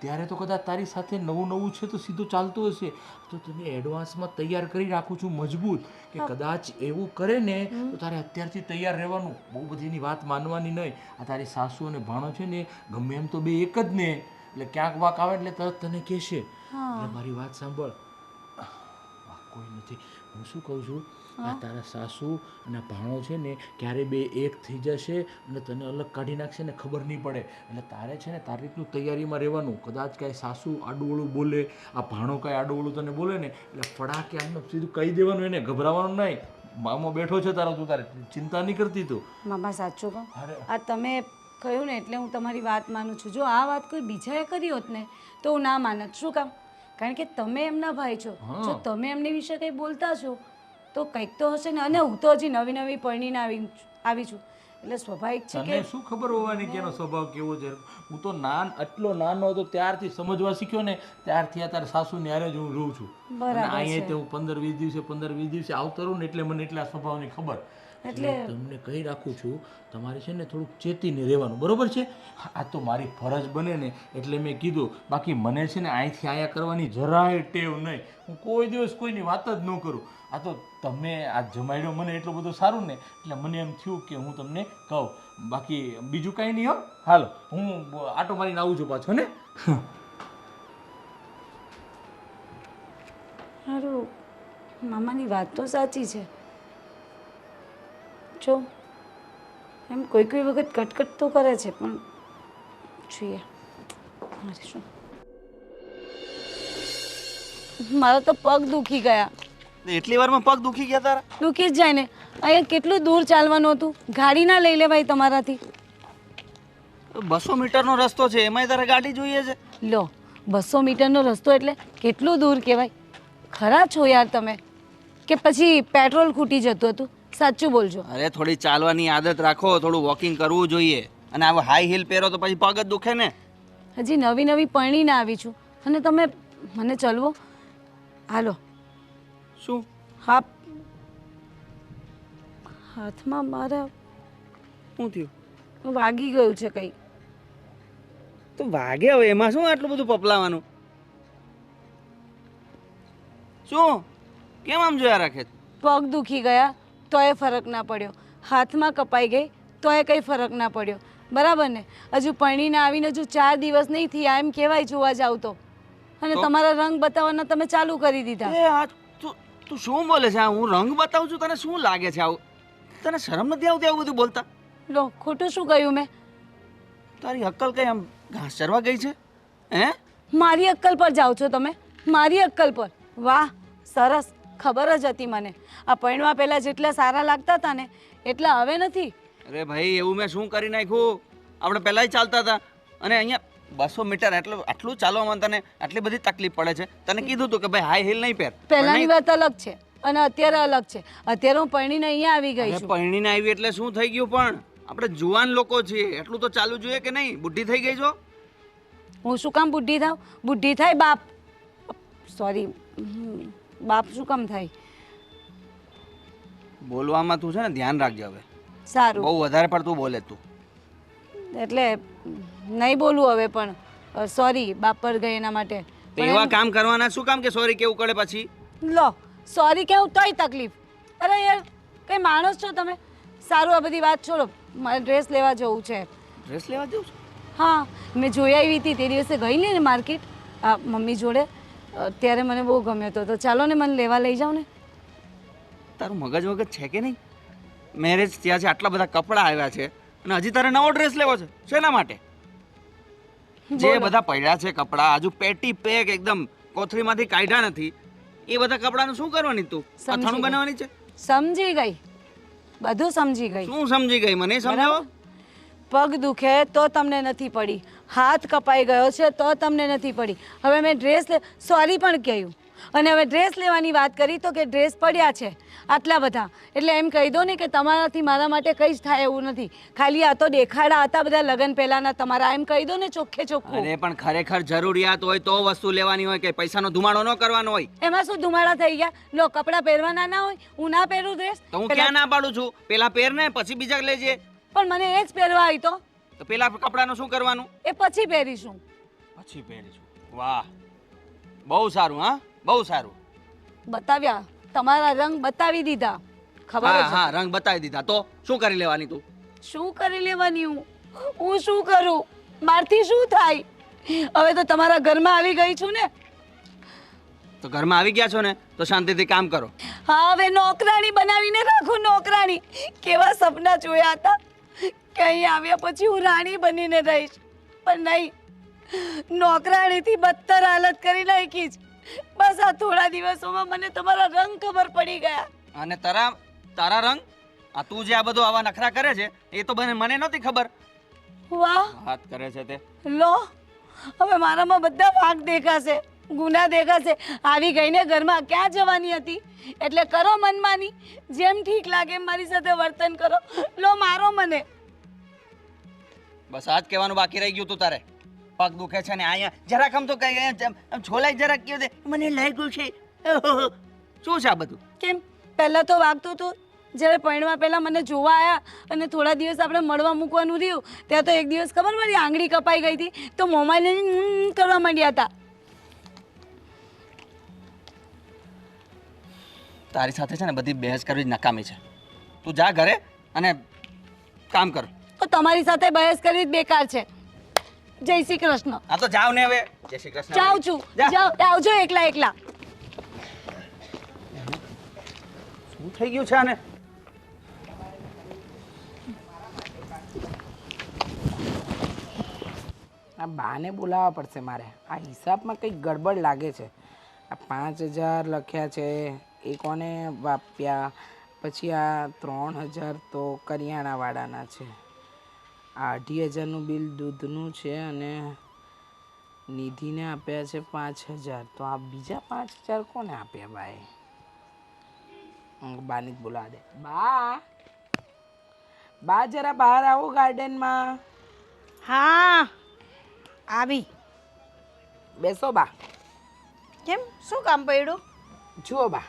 ત્યારે તો કદાચ તારી સાથે નવું છે તો સીધું ચાલતું હશે. તો તને એડવાન્સમાં તૈયાર કરી રાખું છું મજબૂત કે કદાચ એવું કરે ને તો તારે અત્યારથી તૈયાર રહેવાનું. બહુ બધી એની વાત માનવાની નહીં. આ તારી સાસુ અને ભાણો છે ને ગમે એમ તો બે એક જ ને. એટલે ક્યાંક વાક આવે એટલે તરત તને કહેશે. એટલે મારી વાત સાંભળ, કોઈ નથી. હું શું કહું છું, આ તારા સાસુ અને ભાણો છે ને ક્યારે બે એક થઈ જશે અને તને અલગ કાઢી નાખશે ને ખબર નહીં પડે. એટલે તારે છે ને તારી રીતનું તૈયારીમાં રહેવાનું. કદાચ કાંઈ સાસુ આડું બોલે, આ ભાણો કાંઈ આડું તને બોલે ને એટલે ફડાકે આમને સીધું કહી દેવાનું, એને ગભરાવાનું નહીં. મામો બેઠો છે તારો, તું તારે ચિંતા નહીં કરતી તું. મામા સાચું કહું, આ તમે કહ્યું ને એટલે હું તમારી વાત માનું છું. જો આ વાત કોઈ બીજાએ કરી હોત ને તો હું ના માનત. શું કામ? કારણ કે તમે એમના ભાઈ છો. જો તમે એમની વિશે કંઈ બોલતા છો તો કંઈક તો હશે ને. અને હું તો હજી નવી પરણીને આવી છું એટલે સ્વાભાવિક છે તને કે શું ખબર હોવાની કે એનો સ્વભાવ કેવો છે? હું તો આટલો નાનો હતો ત્યારથી સમજવા શીખ્યો ને, ત્યારથી આ તારા સાસુની હારે જ હું રહું છું. અને અહીંયા તે હું 15-20 દિવસે આવતો રહું ને એટલે મને એટલા સ્વભાવની ખબર. એટલે તમને કહી રાખું છું, તમારે છે ને થોડુંક ચેતીને રહેવાનું, બરોબર છે? આ તો મારી ફરજ બને ને એટલે મેં કીધું. બાકી મને છે ને અહીંથી આયા કરવાની જરાય ટેવ નહીં. હું કોઈ દિવસ કોઈની વાત જ ન કરું. આ તો તમે આ જમાડ્યો મને એટલું બધું સારું ને એટલે મને એમ થયું કે હું તમને કહું. બાકી બીજું કાંઈ નહીં. હો, હાલો હું આટો મારીને આવું છું પાછો ને. સારું, મામાની વાત તો સાચી છે. જો એમ કોઈ વખત કટકટ તો કરે છે, પણ જોઈએ મારે શું. મારા તો પગ દુખી ગયા. એટલી વારમાં પગ દુખી ગયા તારા? દુખી જ જાય ને. અહીંયા કેટલું દૂર ચાલવાનું હતું, ગાડી ના લઈ લેવાય તમારાથી? 200 મીટરનો રસ્તો છે, એમાંય તારે ગાડી જોઈએ છે? લો, 200 મીટરનો રસ્તો એટલે કેટલું દૂર કહેવાય? ખરા છો યાર તમે, કે પછી પેટ્રોલ ખૂટી જતું હતું? સાચું બોલજો. અરે થોડી ચાલવાની આદત રાખો, થોડું વોકિંગ કરવું જોઈએ. અને આવો હાઈ હીલ પહેરો તો પછી પગ જ દુખે ને. હજી નવી પરણીને આવી છું અને તમે મને ચલવો? હાલો. શું? હા, હાથમાં મારા શું થયું? વાગી ગયું છે કંઈ. તો વાગે હવે, એમાં શું આટલું બધું પપલાવાનું? શું કેમ આમ જોયા રાખે? પગ દુખી ગયા તોય ફરક ના પડ્યો, હાથમાં કપાઈ ગઈ તોય કંઈ ફરક ના પડ્યો, બરાબર ને? હજુ પરણીને આવીને હજુ 4 દિવસ નહીં થયા એમ કહેવાય જોવા જાવ તો. અને તમારા રંગ બતાવવાના તમે ચાલુ કરી દીધા. એ આ તું શું બોલે છે? હું રંગ બતાવું છું? તને શું લાગે છે આવું? તને શરમ નથી આવતી આવું બધું બોલતા? લો, ખોટું શું કહ્યું મેં? તારી અક્કલ કઈ આમ ઘાસ ચરવા ગઈ છે? હે? મારી અક્કલ પર જાઓ છો તમે? મારી અક્કલ પર? વાહ, સરસ. ખબર જ હતી મને. આ પરણવા પહેલા જેટલા સારા લાગતા હતા ને એટલા હવે નથી. અરે ભાઈ, એવું મેં શું કરી નાખ્યું? આપણે પહેલાંય ચાલતા હતા અને અહીંયા 200 મીટર આટલું ચાલવામાં તને આટલી બધી તકલીફ પડે છે. તને કીધું હતું કે ભાઈ હાઈ હીલ નહીં પહેર. પહેલાની વાત અલગ છે અને અત્યારે અલગ છે. અત્યારે હું પરણીને અહીંયા આવી ગઈ છું. પરણીને આવી એટલે શું થઈ ગયું? પણ આપણે જુવાન લોકો છીએ, એટલું તો ચાલવું જોઈએ કે નહીં? બુઢી થઈ ગઈ છો? હું શું કામ બુઢી થાવ? બુઢી થાય બાપ. સોરી, બાપ શું કામ થાય? બોલવામાં તું છે ને ધ્યાન રાખજે હવે. સારું, બહુ વધારે પડતું બોલે તું. એટલે નહીં બોલું હવે, પણ સોરી બાપ પર ગઈ એના માટે. તો એવા કામ કરવાના શું કામ કે સોરી કેવું કરે પછી? લો, સોરી કેવું તોય તકલીફ. અરે યાર, કઈ માણસ છો તમે? સારું, આ બધી વાત છોડો, મારે ડ્રેસ લેવા જવું છે. ડ્રેસ લેવા જવું છે? હા, મેં જોઈ આવી હતી તે દિવસે ગઈ ને માર્કેટ મમ્મી જોડે, ત્યારે મને બહુ ગમ્યો હતો. તો ચાલો ને મને લેવા લઈ જાઓ ને. તારું મગજ છે કે નહીં? મેરેજ થયા છે, આટલા બધા કપડાં આવ્યા છે અને હજી તારે નવો ડ્રેસ લેવો છે? શેના માટે? જે બધા પડ્યા છે કપડાં, હજુ પેટી પેક એકદમ કોથળીમાંથી કાઢ્યા નથી, એ બધા કપડાનું શું કરવાની તું? અથાણું બનાવવાની છે? સમજી ગઈ, બધું સમજી ગઈ. શું સમજી ગઈ? મને સમજાવો. પગ દુખે તો તમને નથી પડી, હાથ કપાઈ ગયો છે તો તમને નથી પડી. હવે મેં ડ્રેસ સોરી પણ કહ્યું, અને હવે ડ્રેસ લેવાની વાત કરી તો કે ડ્રેસ પડ્યા છે આટલા બધા. એટલે એમ કહી દો ને કે તમારાથી મારા માટે કંઈ જ થાય એવું નથી. ખાલી આ તો દેખાડા હતા બધા લગ્ન પહેલાના તમારા. એમ કહી દો ને ચોખ્ખે ચોખ્ખું. અરે પણ ખરેખર જરૂરિયાત હોય તો વસ્તુ લેવાની હોય, કે પૈસાનો ધુમાડો ન કરવાનો હોય. એમાં શું ધુમાડા થઈ ગયા? લો, કપડાં પહેરવાના ના હોય? હું ના પહેરું ડ્રેસ? તો હું ક્યાં ના પાડું છું? પેલા પહેર ને પછી બીજા લેજે. પણ મને એ જ પહેરવા આવી તો પેલા કપડાનું શું કરવાનું? એ પછી પહેરીશું. પછી પહેરીશું. વાહ, બહુ સારું. હા, બહુ સારું. બતાવ્યા, તમારા રંગ બતાવી દીધા. ખબર હા, રંગ બતાવી દીધા. તો શું કરી લેવાની તું? શું કરી લેવાની? હું શું કરું? મારથી શું થાય? હવે તો તમારા ઘરમાં આવી ગઈ છું ને. તો ઘરમાં આવી ગયા છો ને તો શાંતિથી કામ કરો. હા, હવે નોકરાણી બનાવીને રાખો. નોકરાણી કેવા સપના જોયા હતા કે અહીં આવ્યા પછી હું રાણી બનીને રહીશ, પણ નહીં, નોકરાણીથી બદતર હાલત કરી નાખી છે. બસ આ થોડા દિવસોમાં મને તમારા રંગ ખબર પડી ગયા. અને તારા રંગ? આ તું જે આ બધું આવા નખરા કરે છે એ તો મને નહોતી ખબર. વાહ, વાત કરે છે તે. લો, હવે મારામાં બધા વાંક દેખાશે. ગુના દેખાશે. આવી ગઈને ઘરમાં ક્યાં જવાની હતી? એટલે કરો મનમાની, જેમ ઠીક લાગે એમ મારી સાથે વર્તન કરો. લો મારો મને. બસ આ જ કહેવાનું બાકી રહી ગયું તું તારે. પગ દુખે છે ને અહીંયા જરાક આમ તો કઈ આમ છોલાઈ જરાક કહ્યું દે મને લાગ્યું છે. ઓહો, શું છે આ બધું? કેમ પહેલાં તો વાગતું હતું. જ્યારે પૈણવા પહેલાં મને જોવા આવ્યા અને થોડા દિવસ આપણે મળવા મૂકવાનું રહ્યું ત્યાં તો એક દિવસ ખબર મારી આંગળી કપાઈ ગઈ હતી તો મોંમાં લઈને કરવા માંડ્યા હતા. તારી સાથે છે ને બધી બહેસ કરવી જ નકામી છે. તું જા ઘરે અને કામ કર. તો તમારી સાથે બહેસ કરવી જ બેકાર છે. જય શ્રી કૃષ્ણ. હા તો જાવ ને હવે. જય શ્રી કૃષ્ણ. જાઉં છું. જા. જાઓ, આવજો એકલા એકલા. શું થઈ ગયું છે આને? આ બાને બોલાવવા પડશે મારે. આ હિસાબમાં કંઈક ગડબડ લાગે છે. આ 5,000 લખ્યા છે એ કોને વાપ્યા, પછી આ 3,000 તો કરિયાણાવાળાના છે, આ 2,500નું બિલ દૂધનું છે અને નિધિને આપ્યા છે 5,000. તો આ બીજા 5,000 કોને આપ્યા બાએ? બાને જ બોલાવા દે. બા જરા બહાર આવો ગાર્ડનમાં. હા આવી. બેસો બા. કેમ શું કામ પડ્યું? જુઓ બા,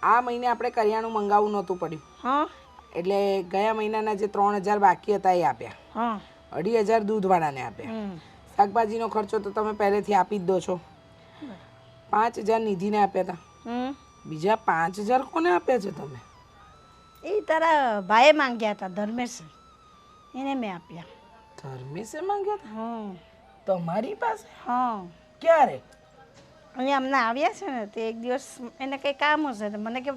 આ મહિને આપણે કરિયાણું મંગાવવું નહોતું પડ્યું. હા એટલે ગયા મહિનાના જે 3,000 બાકી હતા એ આપ્યા. હા 2,500 દૂધવાળાને આપ્યા. શાકભાજીનો ખર્ચો તો તમે પહેલેથી આપી જ દો છો. 5,000 નિધિને આપ્યા હતા. બીજા 5,000 કોને આપ્યા છે તમે? એ તારા ભાઈએ માંગ્યા હતા ધર્મેશ, એને મેં આપ્યા. ધર્મેશે માંગ્યા હતા હા તમારી પાસે? હા ક્યારે? અહીંયા અમને આવ્યા છે ને તે એક દિવસ એને કંઈ કામ હશે તો મને કે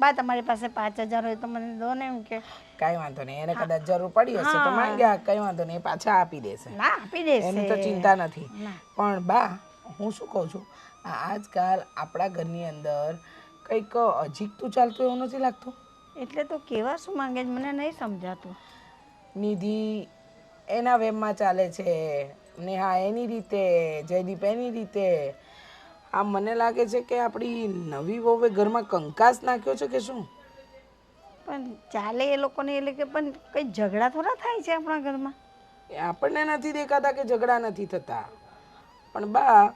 બા તમારી પાસે 5,000 હોય તો મને દો ને એમ કે. કાંઈ વાંધો નહીં, એને કદાચ જરૂર પડી હશે તો માંગ્યા. કંઈ વાંધો નહીં, એ પાછા આપી દેશે. ના આપી દેશે એની તો ચિંતા નથી. ના. પણ બા, હું શું કહું છું, આજકાલ આપણા ઘરની અંદર કંઈક અજીકતું ચાલતું એવું નથી લાગતું? એટલે તો કેવા શું માંગે છે મને નહીં સમજાતું. નિધિ એના વેમમાં ચાલે છે, નેહા એની રીતે, જયદીપ એની રીતે. આ મને લાગે છે કે આપણી નવી વહુએ ઘરમાં કંકાસ નાખ્યો છે કે શું? પણ ચાલે એ લોકોને એટલે કે પણ કંઈ ઝઘડા થોડા થાય છે આપણા ઘરમાં. એ આપણને નથી દેખાતા કે ઝઘડા નથી થતા, પણ બા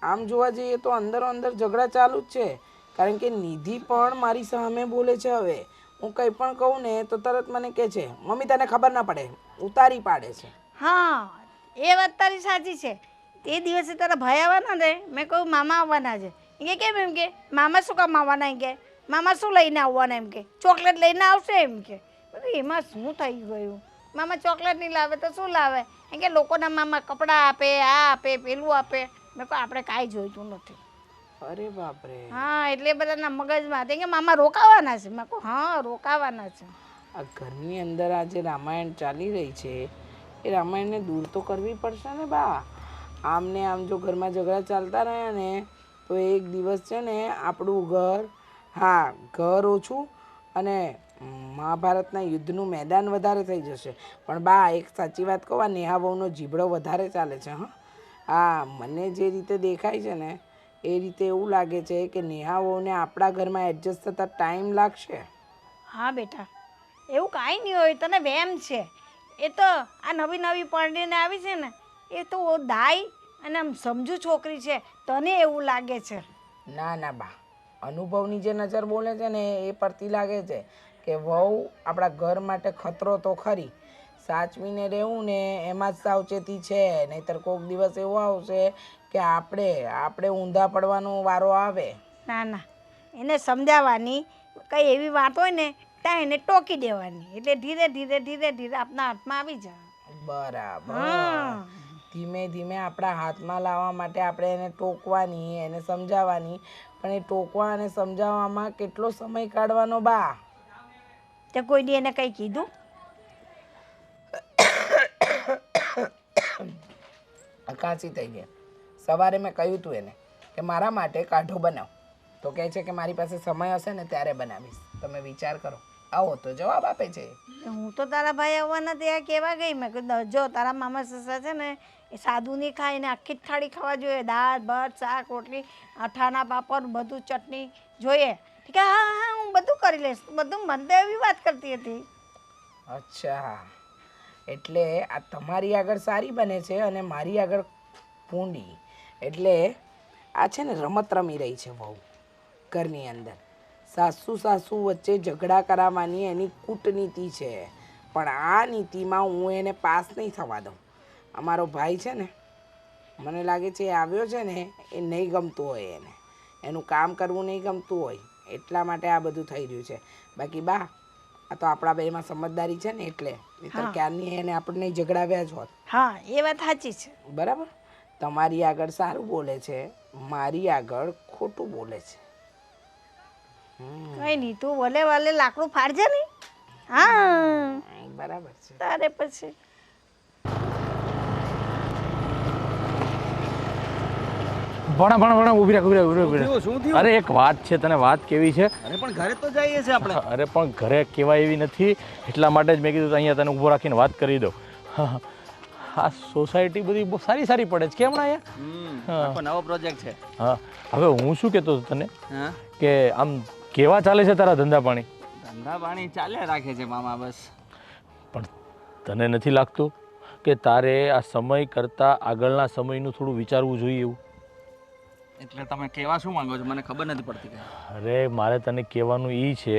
આમ જોવા જઈએ તો અંદરો અંદર ઝઘડા ચાલુ જ છે. કારણ કે નિધિ પણ મારી સામે બોલે છે. હવે હું કંઈ પણ કહું ને તો તરત મને કહે છે મમ્મી તને ખબર ના પડે, ઉતારી પાડે છે. હા એ વાત તારી સાચી છે. તે દિવસે તારા ભાઈ આવવાના ને મેં કહ્યું મામા આવવાના છે. એ કે કેમ? એમ કે મામા શું કામ આવવાના? એમ કે મામા શું લઈને આવવાના? એમ કે ચોકલેટ લઈને આવશે. એમ કે એમાં શું થઈ ગયું? મામા ચોકલેટ નહીં લાવે તો શું લાવે? એમ કે લોકોના મામા કપડાં આપે, આ આપે, પેલું આપે. મેં કહું આપણે કાંઈ જોઈતું નથી. અરે બાપરે. હા એટલે બધાના મગજમાં કે મામા રોકાવાના છે. મેં કહું હા રોકાવાના છે. આ ઘરની અંદર આ જે રામાયણ ચાલી રહી છે એ રામાયણને દૂર તો કરવી પડશે ને બા. આમને આમ જો ઘરમાં ઝઘડા ચાલતા રહ્યા ને તો એક દિવસ છે ને આપણું ઘર, હા ઘર ઓછું અને મહાભારતના યુદ્ધનું મેદાન વધારે થઈ જશે. પણ બા એક સાચી વાત કહું, આ નેહા વહુનો જીબડો વધારે ચાલે છે. હા મને જે રીતે દેખાય છે ને એ રીતે એવું લાગે છે કે નેહા વહુને આપણા ઘરમાં એડજસ્ટ થતાં ટાઈમ લાગશે. હા બેટા એવું કાંઈ નહીં હોય, તને વહેમ છે. એ તો આ નવી નવી પરણીને આવી છે ને એ તો દાઈ અને આમ સમજુ છોકરી છે, તને એવું લાગે છે. ના ના બા, અનુભવની જે નજર બોલે છે ને એ પરથી લાગે છે કે વહુ આપણા ઘર માટે ખતરો તો ખરી, સાચવીને રહેવું ને એમાં જ સાવચેતી છે. નહીંતર કોઈક દિવસ એવો આવશે કે આપણે ઊંધા પડવાનો વારો આવે. ના ના એને સમજાવવાની, કંઈ એવી વાત હોય ને ત્યાં એને ટોકી દેવાની, એટલે ધીરે ધીરે ધીરે ધીરે આપણા હાથમાં આવી જાય. બરાબર. હા ધીમે ધીમે આપણા હાથમાં લાવવા માટે આપણે એને ટોકવાની, એને સમજાવવાની. પણ એ ટોકવા અને સમજાવવામાં કેટલો સમય કાઢવાનો બા? તે કોઈ દી એને કંઈ કીધું? અકાશી થઈ ગયા. સવારે મેં કહ્યું તું એને કે મારા માટે કાઢો બનાવ, તો કહે છે કે મારી પાસે સમય હશે ને ત્યારે બનાવીશ. તમે વિચાર કરો. આવો તો જવાબ આપે છે. હું તો તારા ભાઈ આવવાના ત્યાં કહેવા ગઈ મેં કીધું જો તારા મામા સસરા છે ને એ સાદું નહીં ખાય ને આખી જ થાળી ખાવા જોઈએ, દાળ ભાત શાક રોટલી અઠાના પાપડ બધું ચટણી જોઈએ. ઠીક છે, હા હા હું બધું કરી લઈશ. બધું મને તો એવી વાત કરતી હતી. અચ્છા, એટલે આ તમારી આગળ સારી બને છે અને મારી આગળ પૂંડી. એટલે આ છે ને રમત રમી રહી છે બહુ ઘરની અંદર. સાસુ વચ્ચે ઝઘડા કરાવવાની એની કૂટનીતિ છે, પણ આ નીતિમાં હું એને પાસ નહીં થવા દઉં. અમારો ભાઈ છે ને, મને લાગે છે એ આવ્યો છે ને એ નહીં ગમતું હોય એને, એનું કામ કરવું નહીં ગમતું હોય, એટલા માટે આ બધું થઈ રહ્યું છે. બાકી બા, આ તો આપણા બેમાં સમજદારી છે ને એટલે, નહીંતર ક્યારની એને આપણને ઝઘડાવ્યા જ હોત. હા એ વાત સાચી છે. બરાબર, તમારી આગળ સારું બોલે છે, મારી આગળ ખોટું બોલે છે. કઈ નહીં, તું વલે વાલે લાકડું ફાડજે નહીં. હા બરાબર છે. તારે પછી ભણા ઊભી રાખ. શું થયું? અરે એક વાત છે, તને વાત કેવી છે. અરે પણ ઘરે તો જઈએ છે આપણે. અરે પણ ઘરે કહેવાય એવી નથી, એટલા માટે જ મેં કીધું અહીંયા તને ઊભો રાખીને વાત કરી દઉં. આ સોસાયટી બધી બહુ સારી પડે છે કેમ અહીંયા? આખો નવો પ્રોજેક્ટ છે. હા, હવે હું શું કહેતો હતો તને હા, કે આમ કેવા ચાલે છે તારા ધંધા પાણી? ધંધા પાણી ચાલ્યા રાખે છે મામા બસ. પણ તને નથી લાગતું કે તારે આ સમય કરતાં આગળના સમયનું થોડું વિચારવું જોઈએ એવું? એટલે તમે કહેવા શું માંગો છો? મને ખબર નથી પડતી કઈ. અરે મારે તને કહેવાનું એ છે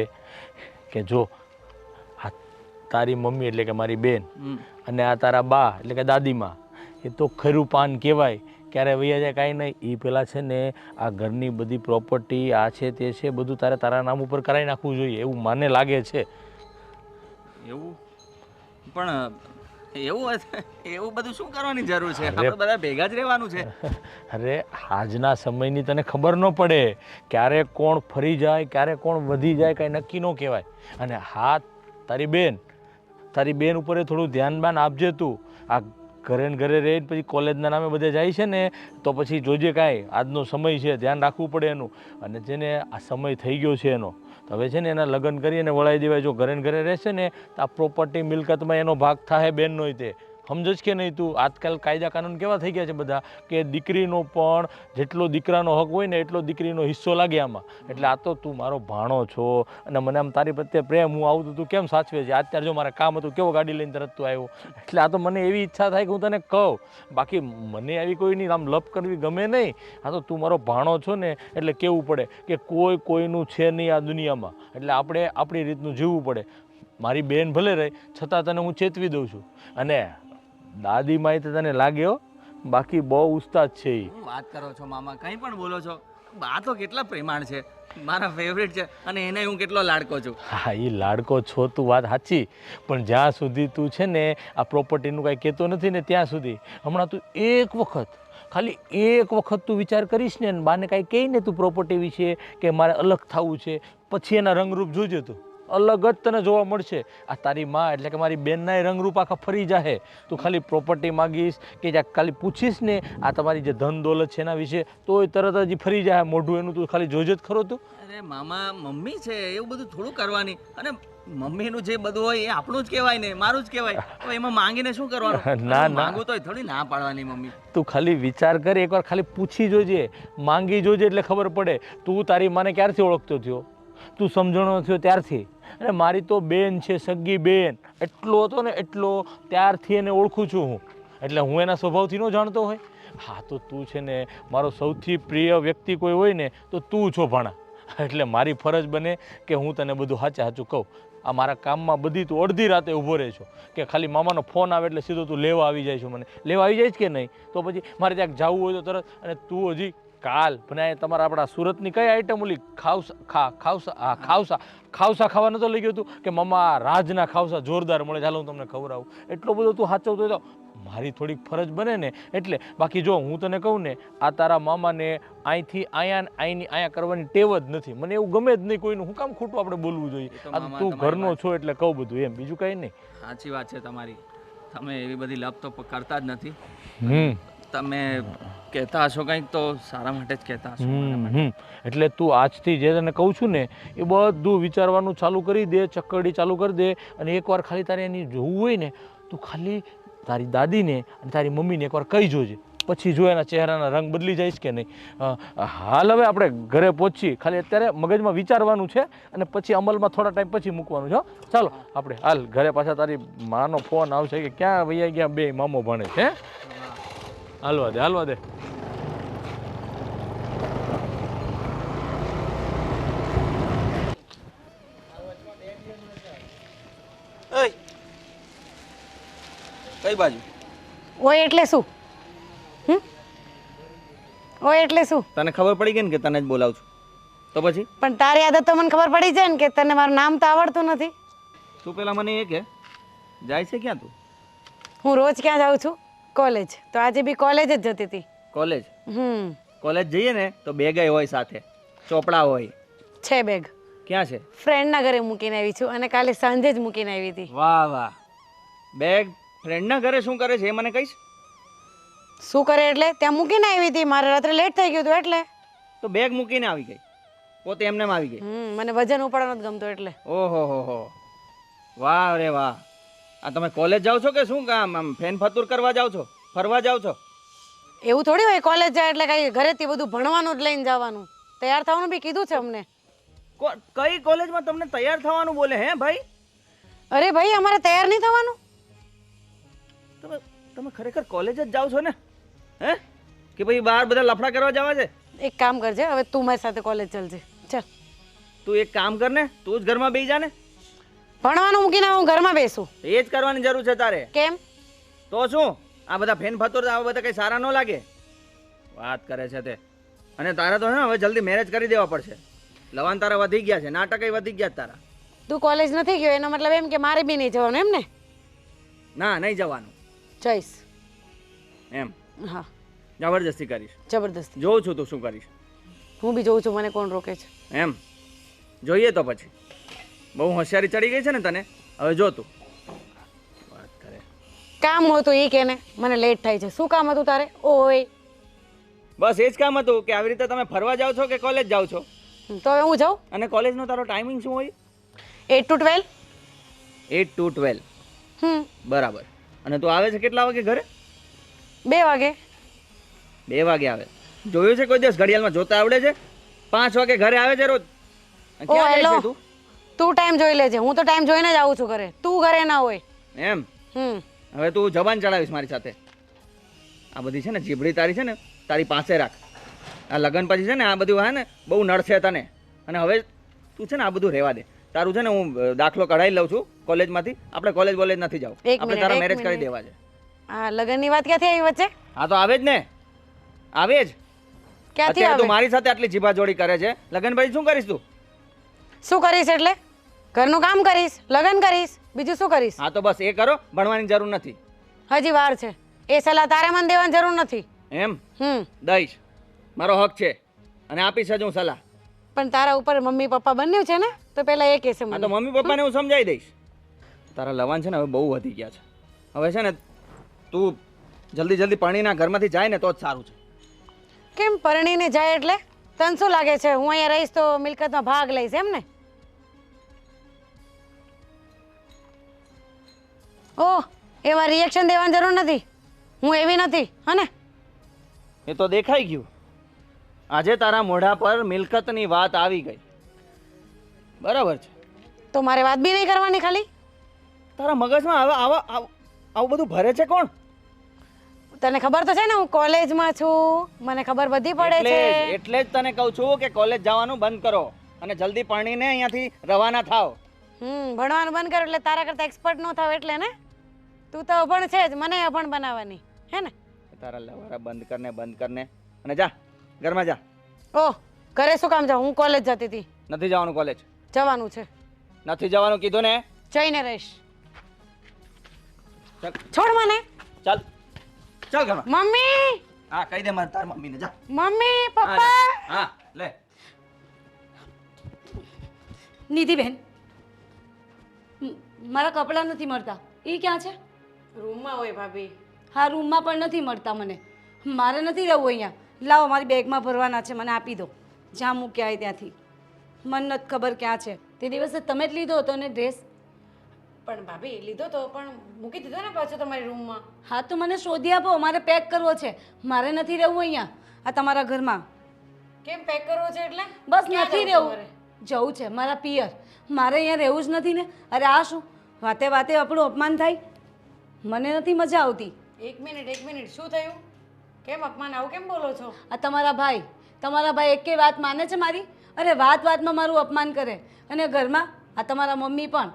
કે જો આ તારી મમ્મી એટલે કે મારી બેન અને આ તારા બા એટલે કે દાદીમાં, એ તો ખરું પાન કહેવાય. ક્યારે વૈયા જાય કાંઈ નહીં. એ પહેલાં છે ને આ ઘરની બધી પ્રોપર્ટી આ છે તે છે બધું તારા નામ ઉપર કરાવી નાખવું જોઈએ એવું મને લાગે છે. એવું પણ એવું બધું શું કરવાની જરૂર છે? આપણે બધા ભેગા જ રહેવાનું છે. અરે આજના સમયની તને ખબર ન પડે, ક્યારે કોણ ફરી જાય ક્યારે કોણ વધી જાય કાંઈ નક્કી ન કહેવાય. અને હા, તારી બેન ઉપર થોડું ધ્યાન આપજે તું. આ ઘરે ને ઘરે રહી પછી કોલેજના નામે બધે જાય છે ને તો પછી જોજે કાંઈ આજનો સમય છે, ધ્યાન રાખવું પડે એનું. અને જેને આ સમય થઈ ગયો છે એનો, તો હવે છે ને એના લગ્ન કરી અને વળાવી દેવાય. જો ઘરે ને ઘરે રહેશે ને તો આ પ્રોપર્ટી મિલકતમાં એનો ભાગ થાય બેનનો તે. સમજજ કે નહીં તું? આજકાલ કાયદા કાનૂન કેવા થઈ ગયા છે બધા કે દીકરીનો પણ જેટલો દીકરાનો હક હોય ને એટલો દીકરીનો હિસ્સો લાગે આમાં. એટલે આ તો તું મારો ભાણો છો અને મને આમ તારી પ્રત્યે પ્રેમ, હું આવું તો તું કેમ સાચવે છે? અત્યારે જો મારે કામ હતું કેવો ગાડી લઈને તરત તું આવ્યો. એટલે આ તો મને એવી ઈચ્છા થાય કે હું તને કહું. બાકી મને આવી કોઈની આમ લપ કરવી ગમે નહીં. આ તો તું મારો ભાણો છો ને એટલે કહેવું પડે કે કોઈનું છે નહીં આ દુનિયામાં. એટલે આપણે આપણી રીતનું જીવવું પડે. મારી બેન ભલે રહે છતાં તને હું ચેતવી દઉં છું. અને દાદીમાં તો તને લાગ્યો, બાકી બહુ ઉસ્તાદ છે એ. વાત કરો છો મામા, કંઈ પણ બોલો છો. બા તો કેટલા પ્રેમાળ છે, મારા ફેવરેટ છે અને એને હું કેટલો લાડકો છું. હા, એ લાડકો છો તું, વાત સાચી. પણ જ્યાં સુધી તું છે ને આ પ્રોપર્ટીનું કાંઈ કહેતો નથી ને ત્યાં સુધી હમણાં તું ખાલી એક વખત તું વિચાર કરીશ ને બાને કાંઈ કહી ને તું પ્રોપર્ટી વિશે કે મારે અલગ થવું છે, પછી એના રંગરૂપ જોજે તું. અલગ જ તને જોવા મળશે. આ તારી માં એટલે કે મારી બેનના રંગરૂપ આખા ફરી જાહે. તું ખાલી પ્રોપર્ટી માગીશ કે જ્યાં ખાલી પૂછીશ ને આ તમારી જે ધન દોલત છે એના વિશે, તો એ તરત જ ફરી જાય મોઢું એનું. તું ખાલી જોજે જ ખરો તું. અરે મામા, મમ્મી છે એવું બધું થોડું કરવાની. અને મમ્મીનું જે બધું હોય એ આપણું જ કહેવાય ને, મારું જ કહેવાય. તો એમાં માંગીને શું કરવાનું? ના માંગુ તો થોડી ના પાડવાની મમ્મી. તું ખાલી વિચાર કર, એકવાર ખાલી પૂછી જોજે, માંગી જોજે એટલે ખબર પડે. તું તારી માને ક્યારથી ઓળખતો થયો? તું સમજણો થયો ત્યારથી. અને મારી તો બેન છે, સગી બેન. એટલો હતો ને એટલો ત્યારથી એને ઓળખું છું હું. એટલે હું એના સ્વભાવથી ન જાણતો હોય? હા, તો તું છે ને મારો સૌથી પ્રિય વ્યક્તિ કોઈ હોય ને તો તું છો ભાણા. એટલે મારી ફરજ બને કે હું તને બધું સાચું કહું. આ મારા કામમાં બધી તું અડધી રાતે ઊભો રહે છો કે ખાલી મામાનો ફોન આવે એટલે સીધો તું લેવા આવી જાય છો. મને લેવા આવી જાય કે નહીં? તો પછી મારે ત્યાં જવું હોય તો તરત. અને તું હજી કાલ બનાય તમારા આપણા સુરતની કઈ આઈટમ ઓલી ખાવસા ખાવા નતો લઈ ગયો તું કે મમ્મા રાજના ખાવસા જોરદાર મળે, ચાલો હું તમને ખવડાવું. એટલો બધો તું સાચવતો હોય તો મારી થોડીક ફરજ બને ને એટલે. બાકી જો હું તને કહું ને, આ તારા મામાને અહીંથી અહીંયા કરવાની ટેવ જ નથી. મને એવું ગમે જ નહીં કોઈનું. હું કામ ખોટું આપણે બોલવું જોઈએ? આ તું ઘરનો છો એટલે કહું બધું એમ, બીજું કંઈ નહીં. સાચી વાત છે તમારી. તમે એવી બધી લપ તો કરતા જ નથી. તમે કહેતા હશો કંઈક તો સારા માટે જ કહેતા હશો મારા માટે. એટલે તું આજથી જે તને કહું છું ને એ બધું વિચારવાનું ચાલુ કરી દે, ચક્કરડી ચાલુ કરી દે. અને એકવાર ખાલી તારે એની જોવું હોય ને તું ખાલી તારી દાદીને અને તારી મમ્મીને એકવાર કહી જોજે, પછી જો એના ચહેરાના રંગ બદલી જઈશ કે નહીં. હાલ હવે આપણે ઘરે પહોંચીએ, ખાલી અત્યારે મગજમાં વિચારવાનું છે અને પછી અમલમાં થોડા ટાઈમ પછી મૂકવાનું છે. ચાલો આપણે હાલ ઘરે પાછા તારી માનો ફોન આવશે કે ક્યાં વૈયા ગયા બે મામો ભણે છે. હાલવા દે, હાલવા દે. કઈ બાજુ? ઓય એટલે શું? ઓય એટલે શું? તને ખબર પડી ગઈ ને કે તને જ બોલાવું છું, તો પછી પણ તારી આદત તો મને ખબર પડી જાય ને કે તને મારું નામ તો આવડતું નથી. તું પેલા મને એ કે જાય છે ક્યાં તું? હું રોજ ક્યાં જાઉં છું? કોલેજ. તો આજે બી કોલેજ જ જતી હતી. કોલેજ? હમ કોલેજ જઈએ ને તો બેગ હોય સાથે, ચોપડા હોય. છે બેગ. ક્યાં છે? ફ્રેન્ડના ઘરે મૂકીને આવી છું અને કાલે સાંજે જ મૂકીને આવી હતી. વાહ વાહ. બેગ ફ્રેન્ડના ઘરે શું કરે છે એ મને કહીશ? શું કરે એટલે ત્યાં મૂકીને આવી હતી, મારે રાત્રે લેટ થઈ ગયું હતું એટલે. તો બેગ મૂકીને આવી ગઈ, પોતે એમને આવી ગઈ. મને વજન ઉપાડવાનું જ ગમતું એટલે. ઓહો હો હો, વાહ રે વાહ. આ તમે કોલેજ જાઓ છો કે શું કામ આમ ફેન ફતુર કરવા જાઓ છો, ફરવા જાઓ છો? એવું થોડી હોય કોલેજ જાય એટલે કઈ ઘરેથી બધું ભણવાનું જ લઈને જવાનું. તૈયાર થવાનું બી કીધું છે અમને. કઈ કોલેજમાં તમને તૈયાર થવાનું બોલે હે ભાઈ? અરે ભાઈ અમારે તૈયાર નહીં થવાનું. તમે ખરેખર કોલેજ જ જાઓ છો ને? હે કે ભાઈ બહાર બધા લફડા કરવા જવા છે? એક કામ કરજે, હવે તું મારી સાથે કોલેજ ચાલજે. ચાલ. તું એક કામ કર ને, તું જ ઘરમાં બેસી જા ને. ભણવાનું મૂકીને હું ઘરમાં બેસું? એ જ કરવાની જરૂર છે તારે. કેમ? તો શું આ બધા ફેન ફતુર આ બધા કઈ સારા ન લાગે? વાત કરે છે તે. અને તારે તો હવે જલ્દી મેરેજ કરી દેવા પડશે. લવાન તારા વધી ગયા છે, નાટક વધી ગયા તારા. તું કોલેજ નથી ગયો એનો મતલબ એમ કે મારે બી નહીં જવાનું એમ ને? ના, નહીં જવાનું. જઈશ. એમ? હા. જબરજસ્તી કરીશ? જબરદસ્તી. જોઉં છું તું શું કરીશ. હું બી જોઉં છું, મને કોણ રોકે છે. એમ? જોઈએ તો પછી. બહુ હોશિયારી ચડી ગઈ છે ને તને, હવે જો તું. વાત કરે. કામ હતું એ કે ને, મને લેટ થાય છે. શું કામ હતું તારે? ઓય બસ એ જ કામ હતું કે આવી રીતે તમે ફરવા જાઓ છો કે કોલેજ જાઓ છો? તો હવે હું જાઉં. અને કોલેજનો તારો ટાઈમિંગ શું હોય? 8 to 12. 8 to 12. બરાબર. અને તું આવે છે કેટલા વાગે ઘરે? 2 વાગે. 2 વાગે આવે. જોયું છે કોઈ દિવસ ઘડિયાળમાં જોતા આવડે છે? 5 વાગે ઘરે આવે છે રોજ. ઓ હેલો, તું ટાઈમ જોઈ લેજે. હું તો ટાઈમ જોઈને જ આવું છું ઘરે. તું ઘરે ના હોય. એમ? હવે તું જબાન ચડાવીશ મારી સાથે. આ બધી છે ને જીભડી તારી છે ને તારી પાસે રાખ. આ લગ્ન પછી છે ને આ બધું હે ને બહુ નડશે તને. અને હવે તું છે ને આ બધું રહેવા દે. તારું છે ને હું દાખલો કઢાઈ લઉં છું કોલેજમાંથી. આપણે કોલેજ નથી જાવ. આપણે તારા મેરેજ કરી દેવા છે. આ લગ્નની વાત ક્યાંથી આવી વચ્ચે? હા તો આવે જ ને, આવે જ. ક્યાંથી આવે? તું મારી સાથે આટલી જીભાજોડી કરે છે, લગ્ન પછી શું કરીશ તું? શું કરીશ એટલે? ઘરનું કામ કરીશ, લગ્ન કરીશ, બીજું શું કરીશ? હા તો બસ એ કરો, ભણવાની જરૂર નથી. હજી વાર છે. એ સલાહ તારે મને દેવાની જરૂર નથી. એમ? દઈશ, મારો હક છે અને આપીશ જ હું સલાહ. પણ તારા ઉપર મમ્મી પપ્પા બન્યું છે ને, તો પેલા એ કહેશે હા મને. તો મમ્મી પપ્પાને હું સમજાવી દઈશ. તારા લવાન છે ને હવે બહુ વધી ગયા છે. હવે છે ને તું જલ્દી પરણીના ઘરમાંથી જાય ને તો જ સારું છે. કેમ પરણીને જાય એટલે? તને શું લાગે છે હું અહીંયા રહીશ તો મિલકતમાં ભાગ લઈશ એમ ને? ઓહ, એમાં રિએક્શન દેવાની જરૂર નથી. હું એવી નથી, હને? એ તો દેખાઈ ગયું. આજે તારા મોઢા પર મિલકતની વાત આવી ગઈ. બરાબર છે. તો મારે વાત બી નહીં કરવાની ખાલી? તારા મગજમાં આવું બધું ભરે છે કોણ? તને ખબર તો છે ને હું કોલેજમાં છું, મને ખબર બધી પડે છે. એટલે જ તને કહું છું કે કોલેજ જવાનું બંધ કરો અને જલ્દી પરણીને અહીંયાથી રવાના થાવ. ભણવાનું બંધ કરો એટલે તારા કરતા એક્સપર્ટ ન થાવ એટલે ને? તું તો અભણ છે જ, મને અભણ બનાવવાની હે ને? તારા લવારા બંધ કરને અને જા ઘરમાં જા. ઓહ, ઘરે શું કામ જાઉં? હું કોલેજ જતી હતી. નથી જવાનું કોલેજ? જવાનું છે. નથી જવાનું કીધું ને? જઈને રહીશ. ચાલ છોડ મને. ચાલ ચાલ ઘરમાં. મમ્મી! હા કહી દે મારે તાર મમ્મીને. જા. મમ્મી, પપ્પા! હા લે. નિધિબેન, મારા કપડાં નથી મળતા. એ ક્યાં છે? રૂમમાં હોય ભાભી. હા, રૂમમાં પણ નથી મળતા મને. મારે નથી રહેવું અહીંયા. લાવો મારી બેગમાં ભરવાના છે, મને આપી દો. જ્યાં મૂક્યા હોય ત્યાંથી. મને નથી ખબર ક્યાં છે. તે દિવસે તમે જ લીધો હતો ને ડ્રેસ. પણ ભાભી લીધો તો પણ મૂકી દીધો ને પાછો તમારી રૂમમાં. હા તો મને શોધી આપો, મારે પેક કરવો છે. મારે નથી રહેવું અહીંયા આ તમારા ઘરમાં. કેમ પેક કરવો છે એટલે? બસ ક્યાં નથી જવું રહેવું. તમારે? જવું છે મારા પિયર. મારે અહીંયા રહેવું જ નથી ને. અરે આ શું વાતે વાતે આપણું અપમાન થાય? મને નથી મજા આવતી. એક મિનિટ શું થયું? કેમ અપમાન આવું કેમ બોલો છો? આ તમારા ભાઈ એકે વાત માને છે મારી? અરે વાતમાં મારું અપમાન કરે. અને ઘરમાં આ તમારા મમ્મી પણ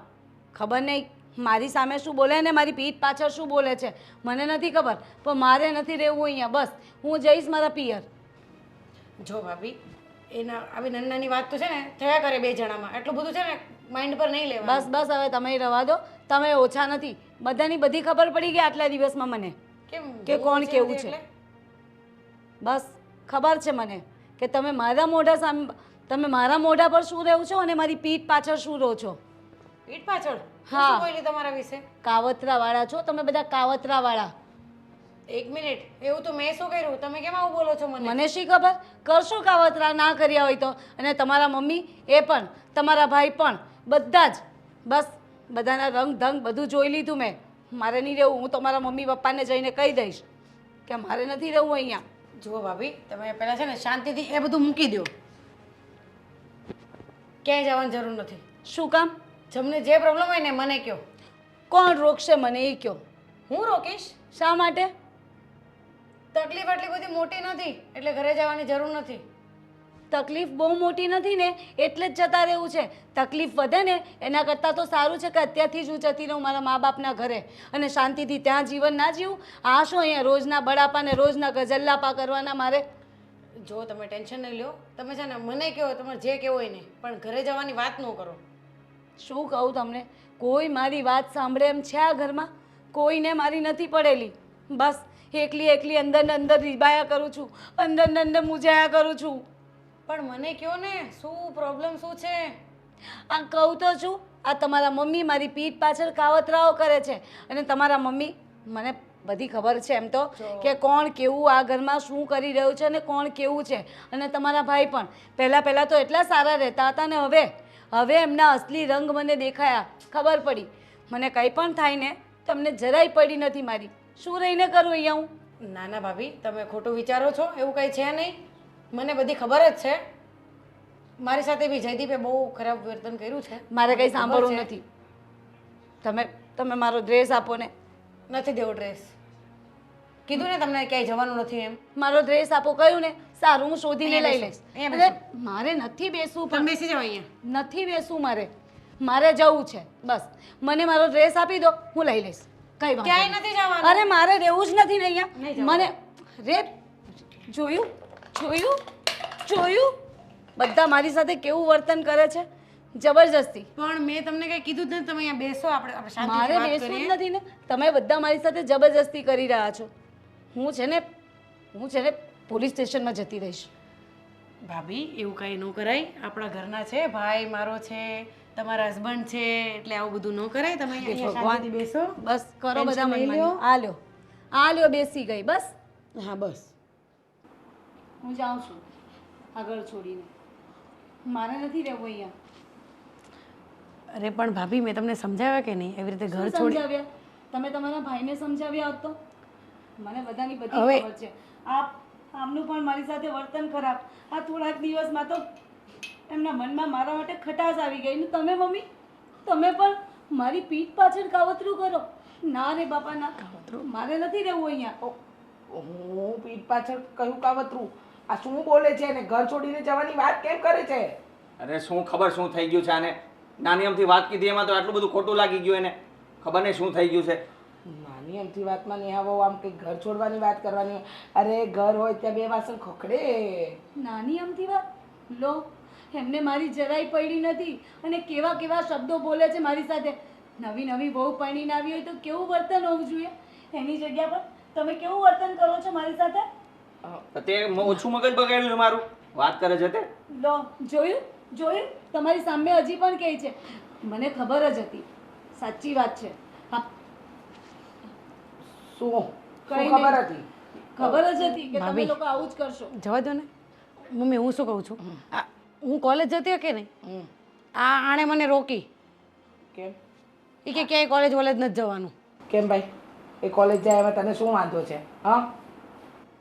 ખબર નહીં મારી સામે શું બોલે ને મારી પીઠ પાછળ શું બોલે છે મને નથી ખબર, પણ મારે નથી રહેવું અહીંયા. બસ હું જઈશ મારા પિયર. જો ભાભી, એના આવી નાની નાની વાત તો છે ને થયા કરે બે જણામાં. એટલું બધું છે ને માઇન્ડ પર નહીં લેવા. બસ હવે તમે રવા દો. તમે ઓછા નથી. બધાની બધી ખબર પડી ગઈ આટલા દિવસમાં મને કેમ કે કોણ કેવું છે. એટલે? બસ ખબર છે મને કે તમે મારા મોઢા સામે, તમે મારા મોઢા પર શું રહો છો અને મારી પીઠ પાછળ શું રહો છો. પીઠ પાછળ? હા. શું બોલી તમારા વિશે? કાવતરાવાળા છો તમે બધા, કાવતરાવાળા. એક મિનિટ, એવું તો મેં શું કર્યું? તમે કેમ આવું બોલો છો મને? મને શી ખબર? કરશો કાવતરા, ના કર્યા હોય તો. અને તમારા મમ્મી એ પણ, તમારા ભાઈ પણ, બધા જ. બસ બધાના રંગ ધંગ બધું જોઈ લીધું મેં. મારે નહીં રહેવું. હું તમારા મમ્મી પપ્પાને જઈને કહી દઈશ કે મારે નથી રહેવું અહીંયા. જુઓ ભાભી, તમે પહેલાં છે ને શાંતિથી એ બધું મૂકી દો. ક્યાંય જવાની જરૂર નથી. શું કામ? તમને જે પ્રોબ્લેમ હોય ને મને કહો. કોણ રોકશે મને એ કહો. હું રોકીશ. શા માટે? તકલીફ આટલી બધી મોટી નથી એટલે ઘરે જવાની જરૂર નથી. તકલીફ બહુ મોટી નથી ને એટલે જ જતા રહેવું છે. તકલીફ વધે ને એના કરતાં તો સારું છે કે અત્યારથી જ હું જતી રહું મારા મા બાપના ઘરે અને શાંતિથી ત્યાં જીવન ના જીવું. આ શું અહીંયા રોજના બડાપા ને રોજના ગજલ્લાપા કરવાના મારે? જો તમે ટેન્શન નહીં લો, તમે છે ને મને કહો, તમારે જે કહેવું હોય ને, પણ ઘરે જવાની વાત ન કરો. શું કહું તમને? કોઈ મારી વાત સાંભળે એમ છે આ ઘરમાં? કોઈને મારી નથી પડેલી. બસ એકલી અંદર ને અંદર રીબાયા કરું છું, અંદર ને અંદર મૂંઝાયા કરું છું. પણ મને કહો ને, શું પ્રોબ્લેમ શું છે? આ કહું તો છું, આ તમારા મમ્મી મારી પીઠ પાછળ કાવતરાઓ કરે છે. અને તમારા મમ્મી, મને બધી ખબર છે એમ તો કે કોણ કેવું આ ઘરમાં શું કરી રહ્યું છે અને કોણ કેવું છે. અને તમારા ભાઈ પણ પહેલાં તો એટલા સારા રહેતા હતા ને હવે એમના અસલી રંગ મને દેખાયા, ખબર પડી. મને કંઈ પણ થાય ને તમને જરાય પડી નથી મારી. શું રહીને કરું અહીંયા હું? ના ના ભાભી, તમે ખોટું વિચારો છો. એવું કંઈ છે નહીં. મને બધી ખબર જ છે. મારી સાથે બી જયદીપે બહુ ખરાબ વર્તન કર્યું છે. મારે કંઈ સાંભળવું નથી. તમે મારો ડ્રેસ આપો ને. નથી દેવો ડ્રેસ. કીધું ને તમને ક્યાંય જવાનું નથી એમ. મારો ડ્રેસ આપો કહ્યું ને. સારું, હું શોધીને લઈ લઈશ. અહીંયા અરે મારે નથી બેસવું. તમે બેસી જાઓ અહીંયા. નથી બેસવું મારે જવું છે. બસ મને મારો ડ્રેસ આપી દો, હું લઈ લઈશ. કઈ વાંધો ક્યાંય નહીં. નથી જવાનું. અરે મારે રહેવું જ નથી ને નહીં અહીંયા. જવાનું. મને જોયું બધા મારી સાથે કેવું વર્તન કરે છે, જબરજસ્તી. પણ મેં તમને કઈ કીધું જ નથી. તમે અહીંયા બેસો, આપણે શાંતિથી મારે વાત બેસવું જ કરીએ. નથી ને. તમે બધા મારી સાથે જબરજસ્તી કરી રહ્યા છો. હું છે ને પોલીસ સ્ટેશનમાં જતી રહીશ. ભાભી, એવું કાંઈ ન કરાય. આપણા ઘરના છે, ભાઈ મારો છે, તમારા હસબન્ડ છે, એટલે આવું બધું ન કરાય. તમે અહીંયા શાંતિથી બેસો. બસ કરો Tension બધા લઈ મનમાની. લ્યો. આ લ્યો બેસી ગઈ. બસ હા બસ. હું જાઉં છું આગળ છોડીને. મારે નથી રહેવું અહીંયા. અરે પણ ભાભી, મેં તમને સમજાવ્યા કે નહીં? એવી રીતે ઘર શું છોડી. સમજાવ્યા? તમે તમારા ભાઈને સમજાવ્યા હોત તો. મને બધાની બધી હવે- ખબર છે. આમનું પણ મારી સાથે વર્તન ખરાબ. આ થોડાક દિવસમાં તો એમના મનમાં મારા માટે ખટાશ આવી ગઈ ને તમે મમ્મી, તમે પણ મારી પીઠ પાછળ કાવતરું કરો. ના રે બાપા ના, મારે નથી રહેવું અહીંયા. હું પીઠ પાછળ કયું કાવતરું? આ શું બોલે છે ને ઘર છોડીને જવાની વાત કેમ કરે છે? અરે શું ખબર શું થઈ ગયું છે આને? નાની અમથી વાત કીધી એમાં તો આટલું બધું ખોટું લાગી ગયું એને. ખબર નહીં શું થઈ ગયું છે. નાની અમથી વાતમાં નહીં આવો, આમ કંઈક ઘર છોડવાની વાત કરવાની હોય. અરે ઘર હોય ત્યાં બે વાસણ ખોખડે. નાની અમથી વાત લો, એમને મારી જરાય પડી નથી. અને કેવા કેવા શબ્દો બોલે છે મારી સાથે. નવી બહુ પરણીને આવી હોય તો કેવું વર્તન હોવું જોઈએ, એની જગ્યા પર તમે કેવું વર્તન કરો છો મારી સાથે? તે ઓછું મગજ બગાડ્યું છે મારું. વાત કરે છે તે. લો જોયું તમારી સામે હજી પણ કહે છે. મને ખબર જ હતી, સાચી વાત છે. હા, શું કંઈ શું ખબર નહીં. હતી? ખબર જ હતી કે તમે ભાભી. લોકો આવું જ કરશો. જવા દો ને મમ્મી હું શું કહું છું હું કોલેજ જતી કે નહીં આણે મને રોકી કેમ એ કે ક્યાંય કોલેજ વોલેજ નથી જવાનું. કેમ ભાઈ એ કોલેજ જાય એમાં તને શું વાંધો છે હા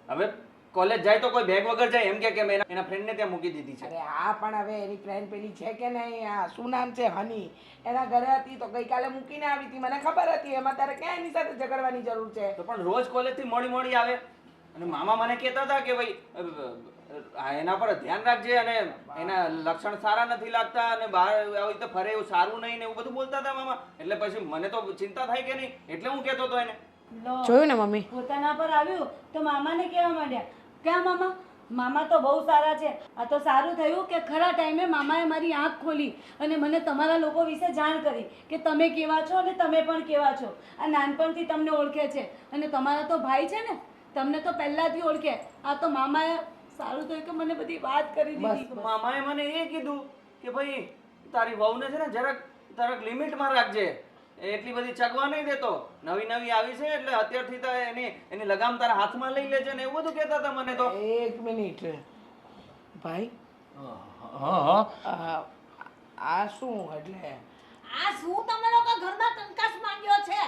હવે કોલેજ જાય તો કોઈ બેગ વગર જાય એમ કે મેં એના ફ્રેન્ડને ત્યાં મૂકી દીધી છે. અરે હા પણ હવે એની ફ્રેન્ડ પેલી છે કે નહીં આ શું નામ છે હની એના ઘરે હતી તો ગઈકાલે મૂકીને આવી હતી મને ખબર હતી એમાં તારે ક્યાં એની સાથે ઝઘડવાની જરૂર છે તો પણ રોજ કોલેજથી મોડી મોડી આવે અને મામા મને કહેતા હતા કે ભાઈ એના પર ધ્યાન રાખજે અને એના લક્ષણ સારા નથી લાગતા અને બહાર આવી રીતે ફરે એવું સારું નહીં ને એવું બધું બોલતા હતા મામા. એટલે પછી મને તો ચિંતા થાય કે નહીં એટલે હું કહેતો હતો એને. લો, જોયું ને મમ્મી પોતાના પર આવ્યું તો મામાને કહેવા માંડ્યા ક્યાં મામા મામા તો બહુ સારા છે. આ તો સારું થયું કે ખરા ટાઈમે મામાએ મારી આંખ ખોલી અને મને તમારા લોકો વિશે જાણ કરી કે તમે કેવા છો અને તમે પણ કેવા છો. આ નાનપણથી તમને ઓળખે છે અને તમારા તો ભાઈ છે ને તમને તો પહેલાથી ઓળખે. આ તો મામાએ સારું થયું કે મને બધી વાત કરી દીધી. મામાએ મને એ કીધું કે ભાઈ તારી વહુને છે ને જરાક લિમિટમાં રાખજે, એટલી બધી ચગવા નહીં દેતો, નવી નવી આવી છે એટલે અત્યારથી તો એની લગામ તારા હાથમાં લઈ લેજે ને એવું બધું કહેતા હતા મને તો. એક મિનિટ ભાઈ હા હા આ શું એટલે આ શું તમે લોકો ઘરમાં કંકાસ માંગ્યો છે?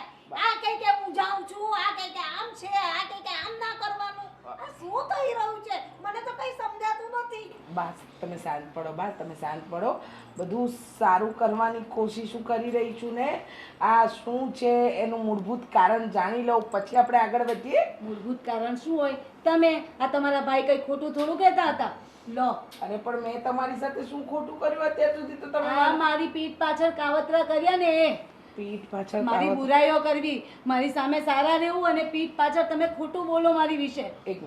આ કહે કે હું જાઉં છું, આ કહે કે આમ છે, આ કહે કે આમ ના કરવાનું. આ શું થઈ રહ્યું છે? મને તો કઈ સમજાતું નથી. બસ તમે શાંત પડો, બસ તમે શાંત પડો. બધું સારું કરવાની કોશિશ કરી રહી છું ને. આ શું છે એનું મૂળભૂત કારણ જાણી લઉં પછી આપણે આગળ વધીએ. મૂળભૂત કારણ શું હોય? તમે આ તમારા ભાઈ કઈ ખોટું થોડું કહેતા હતા. લો અરે પણ મેં તમારી સાથે શું ખોટું કર્યું અત્યાર સુધી તો તમે આ મારી પીઠ પાછળ કાવતરા કર્યા ને એ પીઠ પાછળ મારી કાવત- બુરાઈઓ કરવી, મારી સામે સારા રહેવું અને પીઠ પાછળ તમે ખોટું બોલો મારી વિશે. એક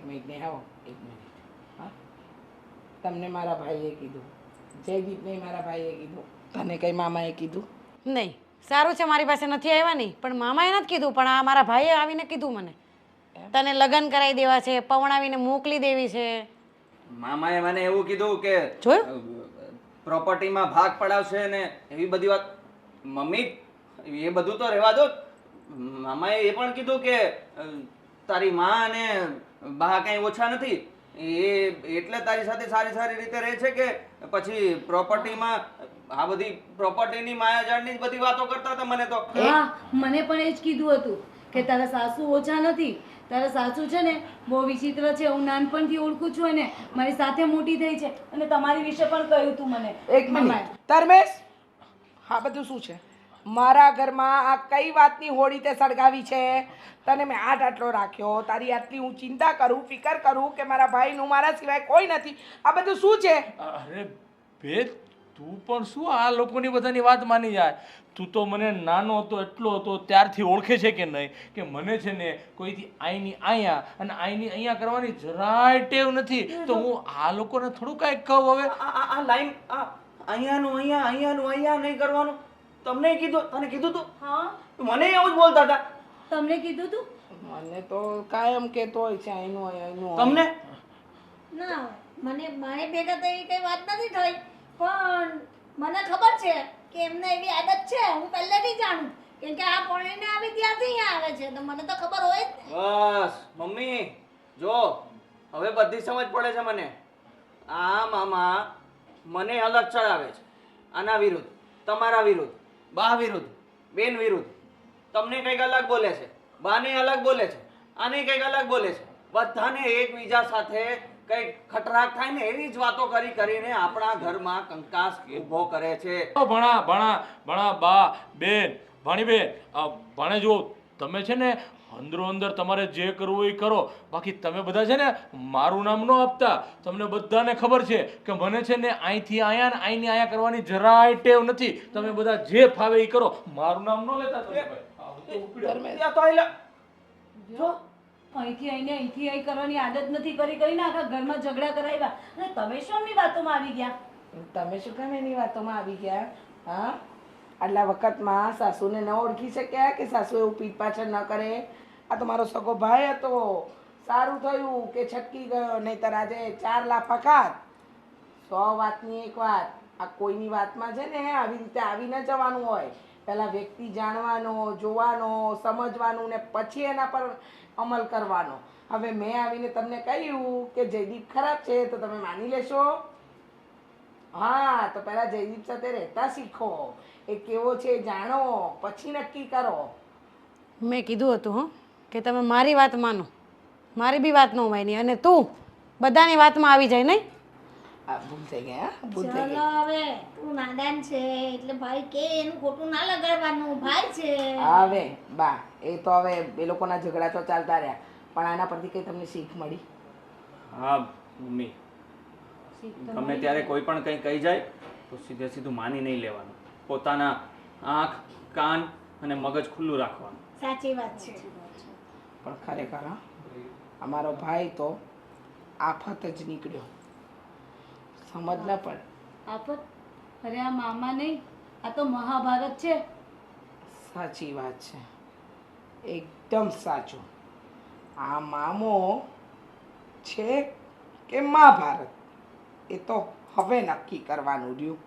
મિનિટ ને આવો એક મિનિટ. હા તમને મારા ભાઈએ કીધું, જયદીપને મારા ભાઈએ કીધું, તને કઈ મામાએ કીધું? નહીં સારું છે મારી પાસે નથી આવ્યા નહીં પણ મામાએ નથી કીધું પણ આ મારા ભાઈએ આવીને કીધું મને તને લગ્ન કરાવી દેવા છે, પવણાવીને મોકલી દેવી છે. મામાએ મને એવું કીધું કે જોયું? પ્રોપર્ટીમાં ભાગ પડાવશે ને એવી બધી વાત. મમ્મી એ બધું તો રહેવા દો. મામાએ એ પણ કીધું કે તારી માં અને બા કઈ ઓછા નથી, એ એટલે તારી સાથે સારી સારી રીતે રહે છે કે પછી પ્રોપર્ટીમાં આ બધી પ્રોપર્ટીની માયાજાળની જ બધી વાતો કરતા હતા મને તો. હા મને પણ એ જ કીધું હતું કે તારા સાસુ ઓછા નથી. તારા સાસુ છે ને બહુ વિચિત્ર છે. હું નાનપણથી ઓળખું છું એને, મારી સાથે મોટી થઈ છે અને તમારી વિશે પણ કહ્યું તું મને. એક મિનિટ ધર્મેશ, હા બધું શું છે? મારા ઘરમાં આ કઈ વાતની હોળી તે સળગાવી છે? તને મેં આટલો રાખ્યો, તારી આટલી હું ચિંતા કરું, ફિકર કરું કે મારા ભાઈનું મારા સિવાય કોઈ નથી. આ બધું શું છે? અરે બે તું પણ શું આ લોકોની બધાની વાત માની જાય? તું તો મને નાનો હતો એટલો હતો ત્યારથી ઓળખે છે કે નહીં કે મને છે ને કોઈથી આઈની અહીંયા અને આઈની અહીંયા કરવાની જરાય ટેવ નથી. તો હું આ લોકોને થોડું કાંઈક કહું હવે? આ લાઈન અહીંયાનું અહીંયા નહીં કરવાનું તમને કીધું? તને કીધું તું? હા મને એવું જ બોલતા હતા. તમને કીધું તું? મને તો કાયમ કહેતો હોય છે અહીંનું હોય, અહીંનું હોય. તમને ના મને મારી ભેગા તો એવી કઈ વાત નથી થઈ પણ મને ખબર છે કે એમને એવી આદત છે. હું પહેલેથી જાણું કેમ કે આ પોણીને આવી ત્યાંથી અહીંયા આવે છે તો મને તો ખબર હોય જ ને. બસ મમ્મી જો હવે બધી સમજ પડે છે મને. આ મામા મને અલગ ચડાવે છે, આના વિરુદ્ધ, તમારા વિરુદ્ધ, બા વિરુદ્ધ, બેન વિરુદ્ધ. તમને કંઈક અલગ બોલે છે, બાને અલગ બોલે છે, આને કંઈક અલગ બોલે છે. બધાને એકબીજા સાથે કંઈક ખટરાક થાય ને એવી જ વાતો કરીને આપણા ઘરમાં કંકાસ ઊભો કરે છે. ભણા બા બેન ભાણી બેન ભાણે જો તમે છે ને અંદરો અંદર તમારે જે કરવું હોય એ કરો, બાકી તમે બધા છે ને મારું નામ ન આપતા. તમને બધાને ખબર છે કે મને છે ને અહીંથી અહીંયા ને અહીંની અહીંયા કરવાની જરાય ટેવ નથી. તમે બધા જે ફાવે એ કરો, મારું નામ ન લેતા તમે ભાઈ. ત્યાં તો આયલા. જો અહીંથી અહીં કરવાની આદત નથી કરીને આખા ઘરમાં ઝઘડા કરાવ્યા અને તમે શું એમની વાતોમાં આવી ગયા? તમે શું કામ એની વાતોમાં આવી ગયા? હા આટલા વખતમાં સાસુને ન ઓળખી શક્યા કે સાસુ એવું પીઠ પાછળ ન કરે? આ તો મારો સગો ભાઈ હતો, સારું થયું કે છટકી ગયો, નહીંતર આજે 4 લાફા ખાત. 100 વાતની એક વાત. આ કોઈની વાતમાં છે ને આવી રીતે આવી ન જવાનું હોય. પહેલાં વ્યક્તિ જાણવાનો, જોવાનો, સમજવાનું ને પછી એના પર અમલ કરવાનો. હવે મેં આવીને તમને કહ્યું કે જયદીપ ખરાબ છે તો તમે માની લેશો? હા, તો પહેલા જયદીપ સાથે રહેતા શીખો, એ કેવો છે એ જાણો, પછી નક્કી કરો. મેં કીધું હતું હં કે તમે મારી વાત માનો, મારી બી વાત ન માની, અને તું બધાની વાતમાં આવી જાય નહીં. આ ભૂલ થઈ ગઈ, હા ભૂલ થઈ ગઈ. ચલો હવે તું નાદાન છે એટલે ભાઈ કે એનું ખોટું ના લગાડવાનું, ભાઈ છે. હવે બા એ તો હવે એ લોકોના ઝઘડા તો ચાલતા રહ્યા, પણ આના પરથી કઈ તમને શીખ મળી? હા મમ્મી, ગમે ત્યારે કોઈ પણ કંઈ કહી જાય તો સીધે સીધું માની નહીં લેવાનું. પોતાના આંખ, કાન અને મગજ ખુલ્લું રાખવાનું. સાચી વાત છે. પણ ખરેખર હા, અમારો ભાઈ તો આફત જ નીકળ્યો, સમજ ન પડે. આફત? અરે આ મામા નહીં, આ તો મહાભારત છે. સાચી વાત છે, એકદમ સાચું. આ મામો છે કે મહાભારત, એ તો હવે નક્કી કરવાનું રહ્યું.